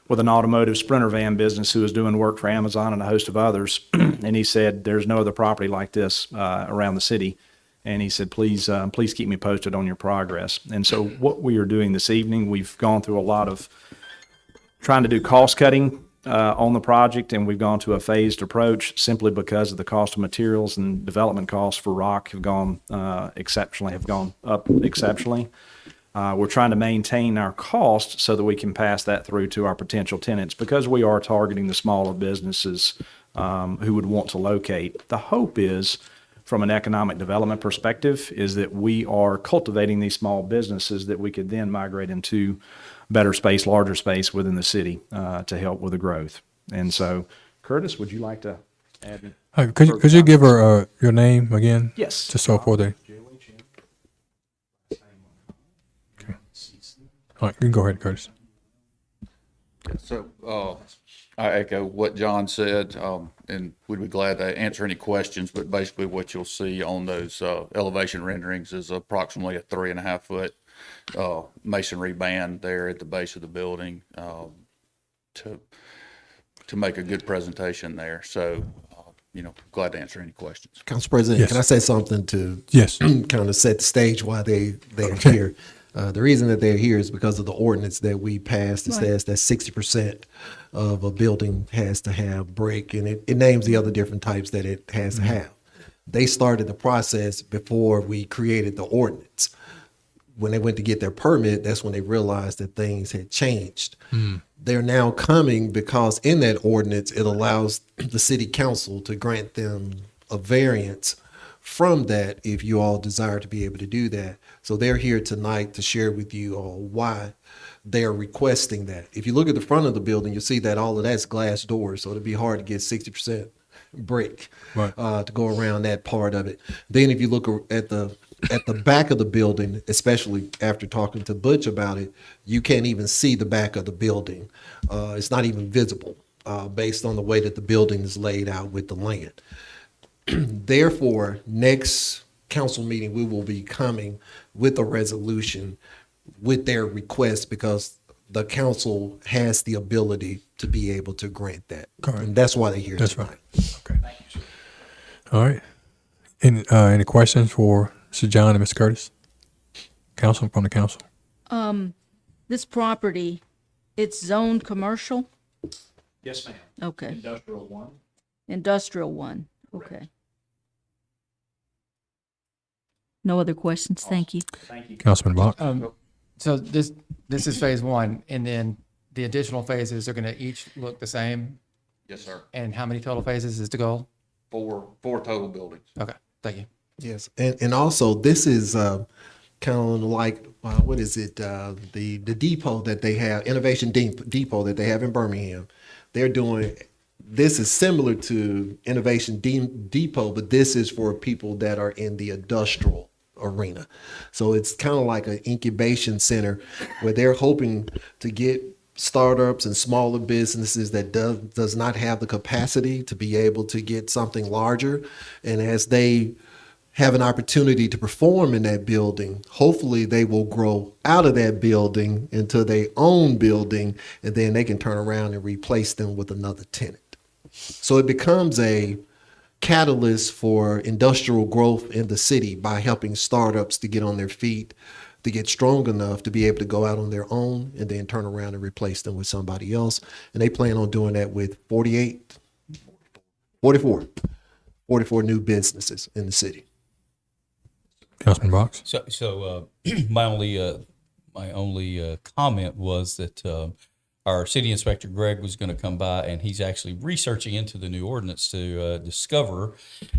with an automotive Sprinter van business who was doing work for Amazon and a host of others. And he said, there's no other property like this around the city. And he said, please keep me posted on your progress. And so what we are doing this evening, we've gone through a lot of trying to do cost cutting on the project, and we've gone to a phased approach simply because of the cost of materials and development costs for rock have gone up exceptionally. We're trying to maintain our cost so that we can pass that through to our potential tenants because we are targeting the smaller businesses who would want to locate. The hope is, from an economic development perspective, is that we are cultivating these small businesses that we could then migrate into better space, larger space within the city to help with the growth. And so, Curtis, would you like to add? Could you give her your name again? Yes. Just so for the. Okay. All right, you can go ahead, Curtis. So I echo what John said, and we'd be glad to answer any questions. But basically, what you'll see on those elevation renderings is approximately a 3.5 foot masonry band there at the base of the building to make a good presentation there. So, glad to answer any questions. Council President, Yes. can I say something to Yes. kind of set the stage why they're here? The reason that they're here is because of the ordinance that we passed. It says that 60% of a building has to have brick, and it names the other different types that it has to have. They started the process before we created the ordinance. When they went to get their permit, that's when they realized that things had changed. They're now coming because in that ordinance, it allows the city council to grant them a variance from that if you all desire to be able to do that. So they're here tonight to share with you all why they are requesting that. If you look at the front of the building, you'll see that all of that's glass doors, so it'd be hard to get 60% brick to go around that part of it. Then if you look at the back of the building, especially after talking to Butch about it, you can't even see the back of the building. It's not even visible based on the way that the building is laid out with the land. Therefore, next council meeting, we will be coming with a resolution with their request because the council has the ability to be able to grant that. Correct. And that's why they're here That's tonight. right. Okay. All right. Any questions for Mr. John and Ms. Curtis? Council, from the council? This property, it's zoned commercial? Yes, ma'am. Okay. Industrial 1. Industrial 1, okay. No other questions, thank you. Thank you. Councilman Bach? So this is phase one, and then the additional phases are going to each look the same? Yes, sir. And how many total phases is the goal? Four total buildings. Okay, thank you. Yes, and also this is kind of like what is it? The depot that they have, Innovation Depot that they have in Birmingham. They're doing this is similar to Innovation Depot, but this is for people that are in the industrial arena. So it's kind of like an incubation center where they're hoping to get startups and smaller businesses that does not have the capacity to be able to get something larger. And as they have an opportunity to perform in that building, hopefully they will grow out of that building into their own building, and then they can turn around and replace them with another tenant. So it becomes a catalyst for industrial growth in the city by helping startups to get on their feet, to get strong enough to be able to go out on their own and then turn around and replace them with somebody else. And they plan on doing that with 44 44 new businesses in the city. Councilman Box? So my only comment was that our city inspector Greg was going to come by, and he's actually researching into the new ordinance to discover,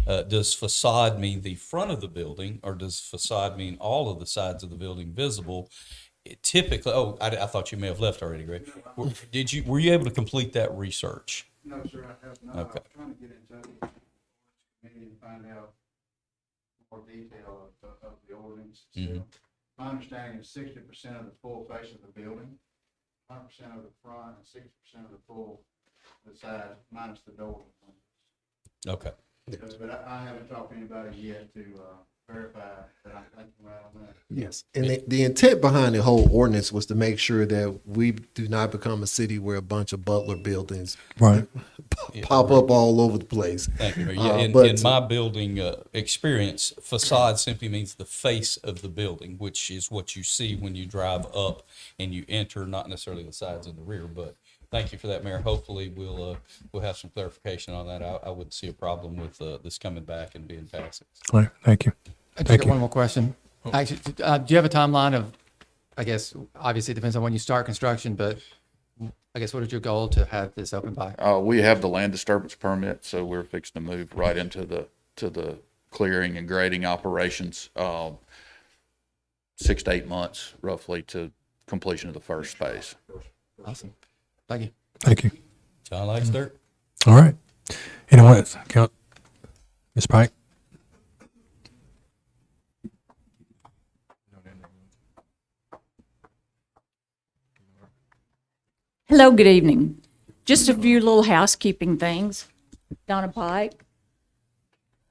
does facade mean the front of the building, or does facade mean all of the sides of the building visible? Typically, I thought you may have left already, Greg. Were you able to complete that research? No, sir, I have not. Okay. I was trying to get in touch with the committee and find out more detail of the ordinance. Mhm. My understanding is 60% of the full face of the building, 100% of the front, and 60% of the sides, minus the door. Okay. But I haven't talked to anybody yet to verify that I can right on that. Yes, and the intent behind the whole ordinance was to make sure that we do not become a city where a bunch of Butler buildings Right. pop up all over the place. Thank you. Yeah, in my building experience, facade simply means the face of the building, which is what you see when you drive up and you enter, not necessarily the sides and the rear. But thank you for that, Mayor. Hopefully, we'll have some clarification on that. I wouldn't see a problem with this coming back and being passed. All right, thank you. I just Thank got you. one more question. Actually, do you have a timeline of, I guess, obviously it depends on when you start construction, but I guess what is your goal to have this open by? We have the land disturbance permit, so we're fixing to move right into the clearing and grading operations. 6 to 8 months roughly to completion of the first phase. Awesome. Thank you. Thank you. John likes dirt. All right. Anyone else? Ms. Pike? Hello, good evening. Just a few little housekeeping things. Donna Pike,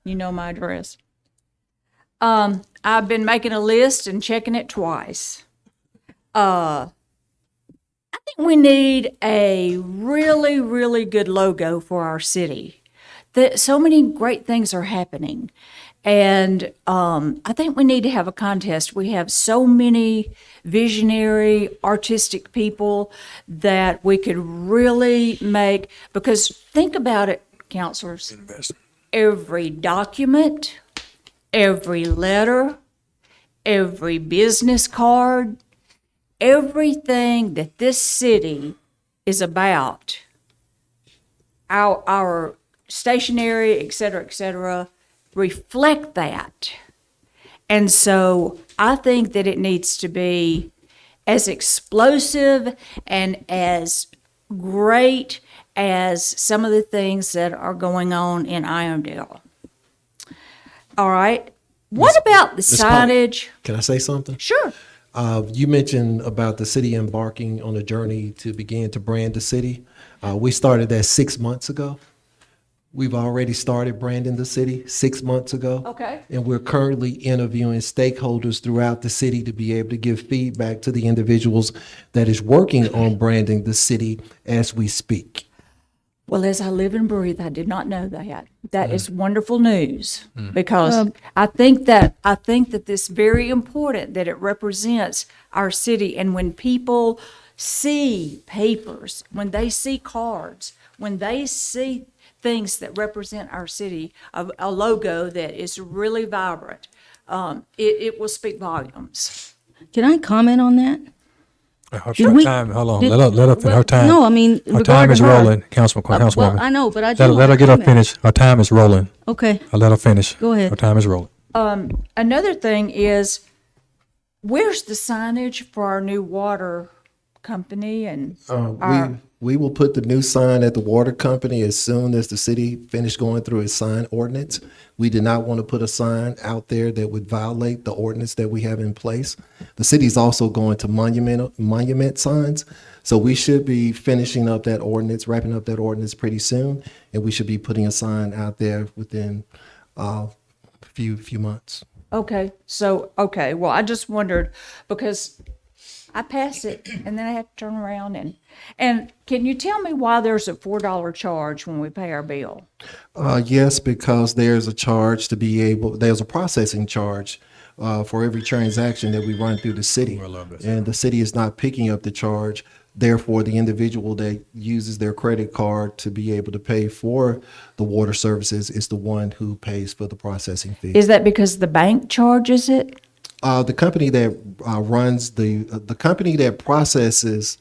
you know my address. I've been making a list and checking it twice. I think we need a really, really good logo for our city. So many great things are happening. And I think we need to have a contest. We have so many visionary, artistic people that we could really make, because think about it, counselors. Every document, every letter, every business card, everything that this city is about, our stationery, et cetera, reflect that. And so I think that it needs to be as explosive and as great as some of the things that are going on in Irondale. All right. What about the Ms. Pike, signage? Can I say something? Sure. You mentioned about the city embarking on a journey to begin to brand the city. We started that 6 months ago. We've already started branding the city 6 months ago. Okay. And we're currently interviewing stakeholders throughout the city to be able to give feedback to the individuals that is working on branding the city as we speak. Well, as I live and breathe, I did not know that. That is wonderful news, because I think that this is very important, that it represents our city. And when people see papers, when they see cards, when they see things that represent our city, a logo that is really vibrant, it will speak volumes. Can I comment on that? Her Did we- time, hold on. did- Let her finish. Her time. No, I mean, her time is regarding her. rolling. Councilwoman. Well, I know, but I do Let want her to get her comment. finish. Her time is rolling. Okay. I'll let her finish. Go ahead. Her time is rolling. Another thing is, where's the signage for our new water company and our, We will put the new sign at the water company as soon as the city finished going through its sign ordinance. We did not want to put a sign out there that would violate the ordinance that we have in place. The city's also going to monument signs. So we should be finishing up that ordinance, wrapping up that ordinance pretty soon. And we should be putting a sign out there within a few months. okay, well, I just wondered, because I pass it and then I have to turn around and can you tell me why there's a $4 charge when we pay our bill? Yes, because there's a charge there's a processing charge for every transaction that we run through the city. And the city is not picking up the charge Therefore, the individual that uses their credit card to be able to pay for the water services is the one who pays for the processing fee. Is that because the bank charges it? The company that runs the company that processes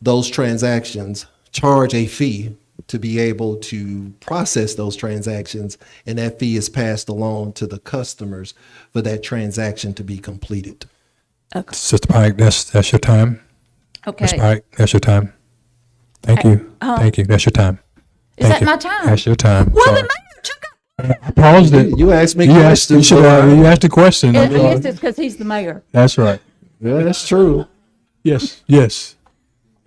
those transactions charge a fee to be able to process those transactions, and that fee is passed along to the customers for that transaction to be completed. Sister Pike, that's your time. Okay. Ms. Pike, that's your time. Thank you. Thank you. That's your time. Is Thank that you. my time? That's your time. Well, Sorry. the mayor took I paused it. You asked me You questions. you asked a question. I guess it's because he's the mayor. That's right. Yeah, that's true. Yes. Yes.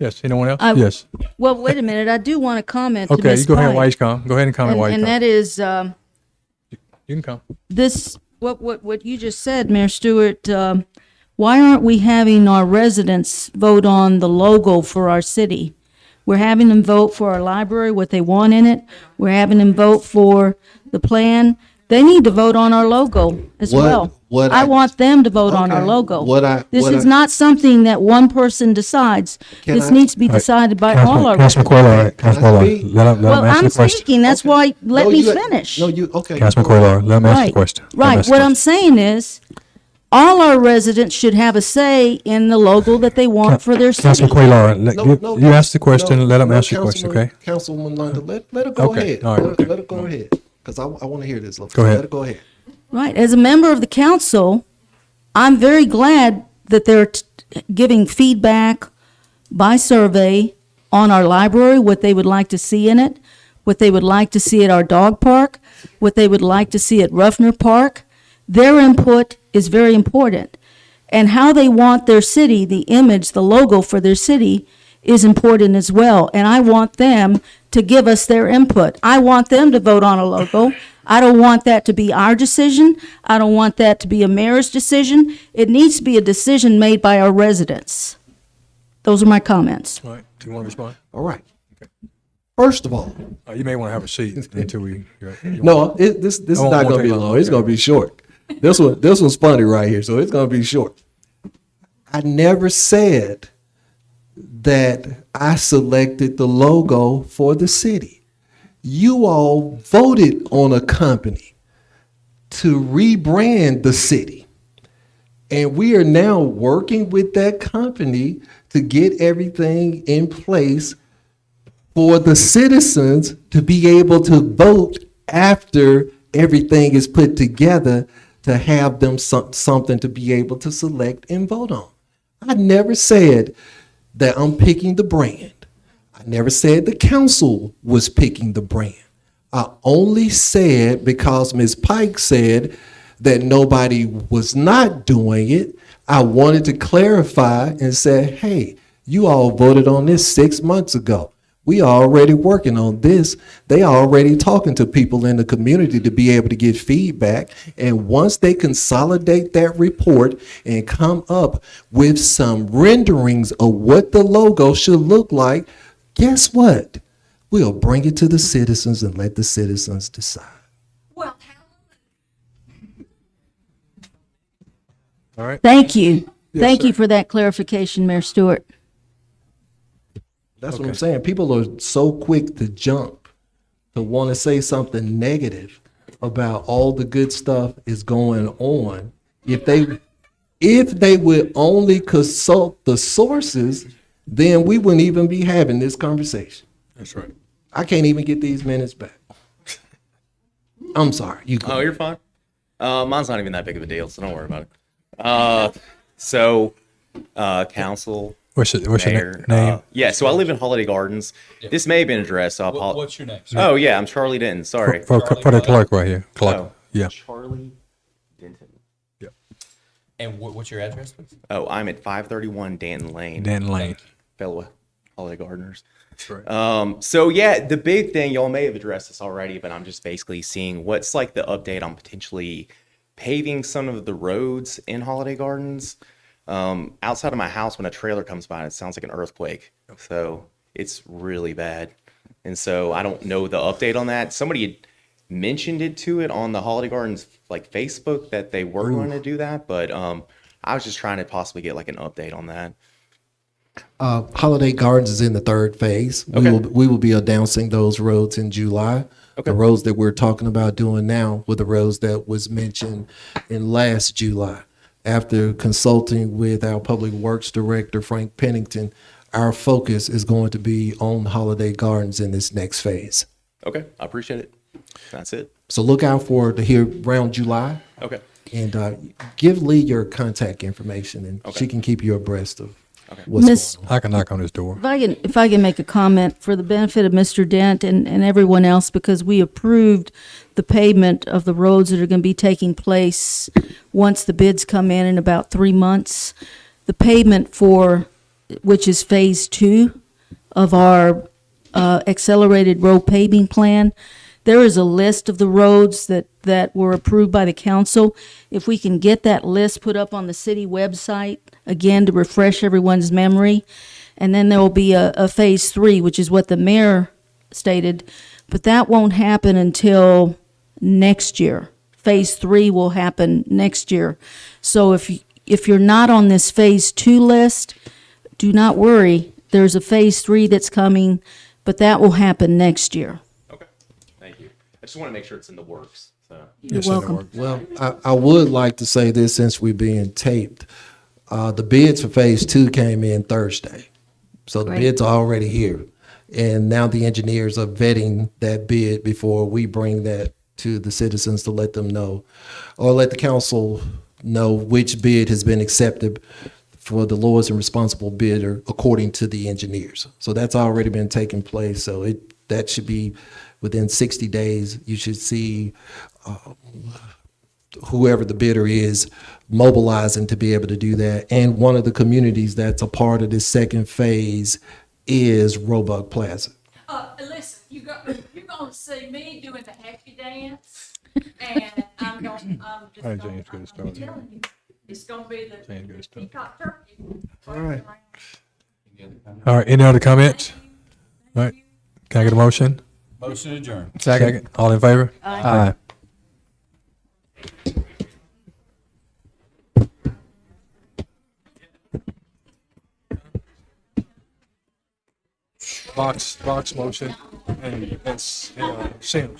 Yes. Anyone else? Yes. Well, wait a minute. I do want to comment to Okay. Ms. You go ahead Pike. while you come. Go ahead and comment while you And come. that is, You can come. this, what you just said, Mayor Stewart, why aren't we having our residents vote on the logo for our city? We're having them vote for our library, what they want in it. We're having them vote for the plan. They need to vote on our logo as well. I want them to vote on our logo. This is not something that one person decides. This needs to be decided by all our Councilman residents. Quaylar, Councilman Quaylar, let him Well, answer I'm the question. speaking, that's why, let me finish. No, you okay? Councilman Quaylar, let him answer the question. Let him Right, answer what the I'm saying is, all our residents should have a say in the logo that they want for their city. Councilman Quaylar, you asked the question. Let him answer the question, okay? Councilwoman London, let her go Okay, ahead. all right, Let her go ahead, because I want to hear this. Go ahead. Let her go ahead. Right, as a member of the council, I'm very glad that they're giving feedback by survey on our library, what they would like to see in it, what they would like to see at our dog park, what they would like to see at Ruffner Park. Their input is very important. And how they want their city, the image, the logo for their city is important as well. And I want them to give us their input. I want them to vote on a logo. I don't want that to be our decision. I don't want that to be a mayor's decision. It needs to be a decision made by our residents. Those are my comments. All right. Do you want to respond? All right. First of all, You may want to have a seat until we. no, this is not going to be long. It's going to be short. This one's funny right here, so it's going to be short. I never said that I selected the logo for the city. You all voted on a company to rebrand the city. And we are now working with that company to get everything in place for the citizens to be able to vote after everything is put together, to have them something to be able to select and vote on. I never said that I'm picking the brand. I never said the council was picking the brand. I only said, because Ms. Pike said that nobody was not doing it, I wanted to clarify and say, hey, you all voted on this 6 months ago. We are already working on this. They are already talking to people in the community to be able to get feedback. And once they consolidate that report and come up with some renderings of what the logo should look like, guess what? We'll bring it to the citizens and let the citizens decide. All right. Thank you. Yes, Thank you sir. for that clarification, Mayor Stewart. That's what I'm saying. People are so quick to jump to want to say something negative about all the good stuff is going on. If they would only consult the sources, then we wouldn't even be having this conversation. That's right. I can't even get these minutes back. I'm sorry. You go. Oh, you're fine. Mine's not even that big of a deal, so don't worry about it. Council. What's your mayor, name? Yeah, so I live in Holiday Gardens. This may have been addressed. So What's your name? Oh, yeah, I'm Charlie Denton. Sorry. For the clerk right here. Clerk. Oh, Yeah. Charlie Denton. And what's your address, please? Oh, I'm at 531 Danton Lane. Danton Lane. Fellow Holiday Gardeners. That's right. So yeah, the big thing, y'all may have addressed this already, but I'm just basically seeing what's like the update on potentially paving some of the roads in Holiday Gardens. Outside of my house, when a trailer comes by, it sounds like an earthquake. So it's really bad. And so I don't know the update on that. Somebody had mentioned it to it on the Holiday Gardens like Facebook that they were going to do that, but I was just trying to possibly get like an update on that. Holiday Gardens is in the third phase. Okay. We will be announcing those roads in July. Okay. The roads that we're talking about doing now were the roads that was mentioned in last July. After consulting with our Public Works Director, Frank Pennington, our focus is going to be on Holiday Gardens in this next phase. Okay, I appreciate it. That's it. So look out for to hear around July. Okay. And give Lee your contact information, and Okay. she can keep you abreast of Okay. what's Miss- going on. I can knock on his door. If I can make a comment for the benefit of Mr. Dent and everyone else, because we approved the pavement of the roads that are going to be taking place once the bids come in about 3 months. The pavement for, which is phase 2 of our accelerated road paving plan. There is a list of the roads that were approved by the council. If we can get that list put up on the city website, again, to refresh everyone's memory. And then there will be a phase 3, which is what the mayor stated, but that won't happen until next year. Phase 3 will happen next year. So if you're not on this phase 2 list, do not worry. There's a phase 3 that's coming, but that will happen next year. Okay. Thank you. I just want to make sure it's in the works. So. You're welcome. Well, I would like to say this since we're being taped. The bids for phase 2 came in Thursday. So the Great. bids are already here. And now the engineers are vetting that bid before we bring that to the citizens to let them know, or let the council know which bid has been accepted for the lowest and responsible bidder according to the engineers. So that's already been taking place. So that should be within 60 days. You should see whoever the bidder is mobilizing to be able to do that. And one of the communities that's a part of this second phase is Roebuck Plaza. Listen, you're gonna see me doing the happy dance, and I'm just Hey, gonna, James, get it started. telling you, it's gonna be the James, get it started. peacock turkey. All right. All right, any other comments? All right, can I get a motion? Motion adjourned. Second. All in favor? Aye. Box motion and Sims.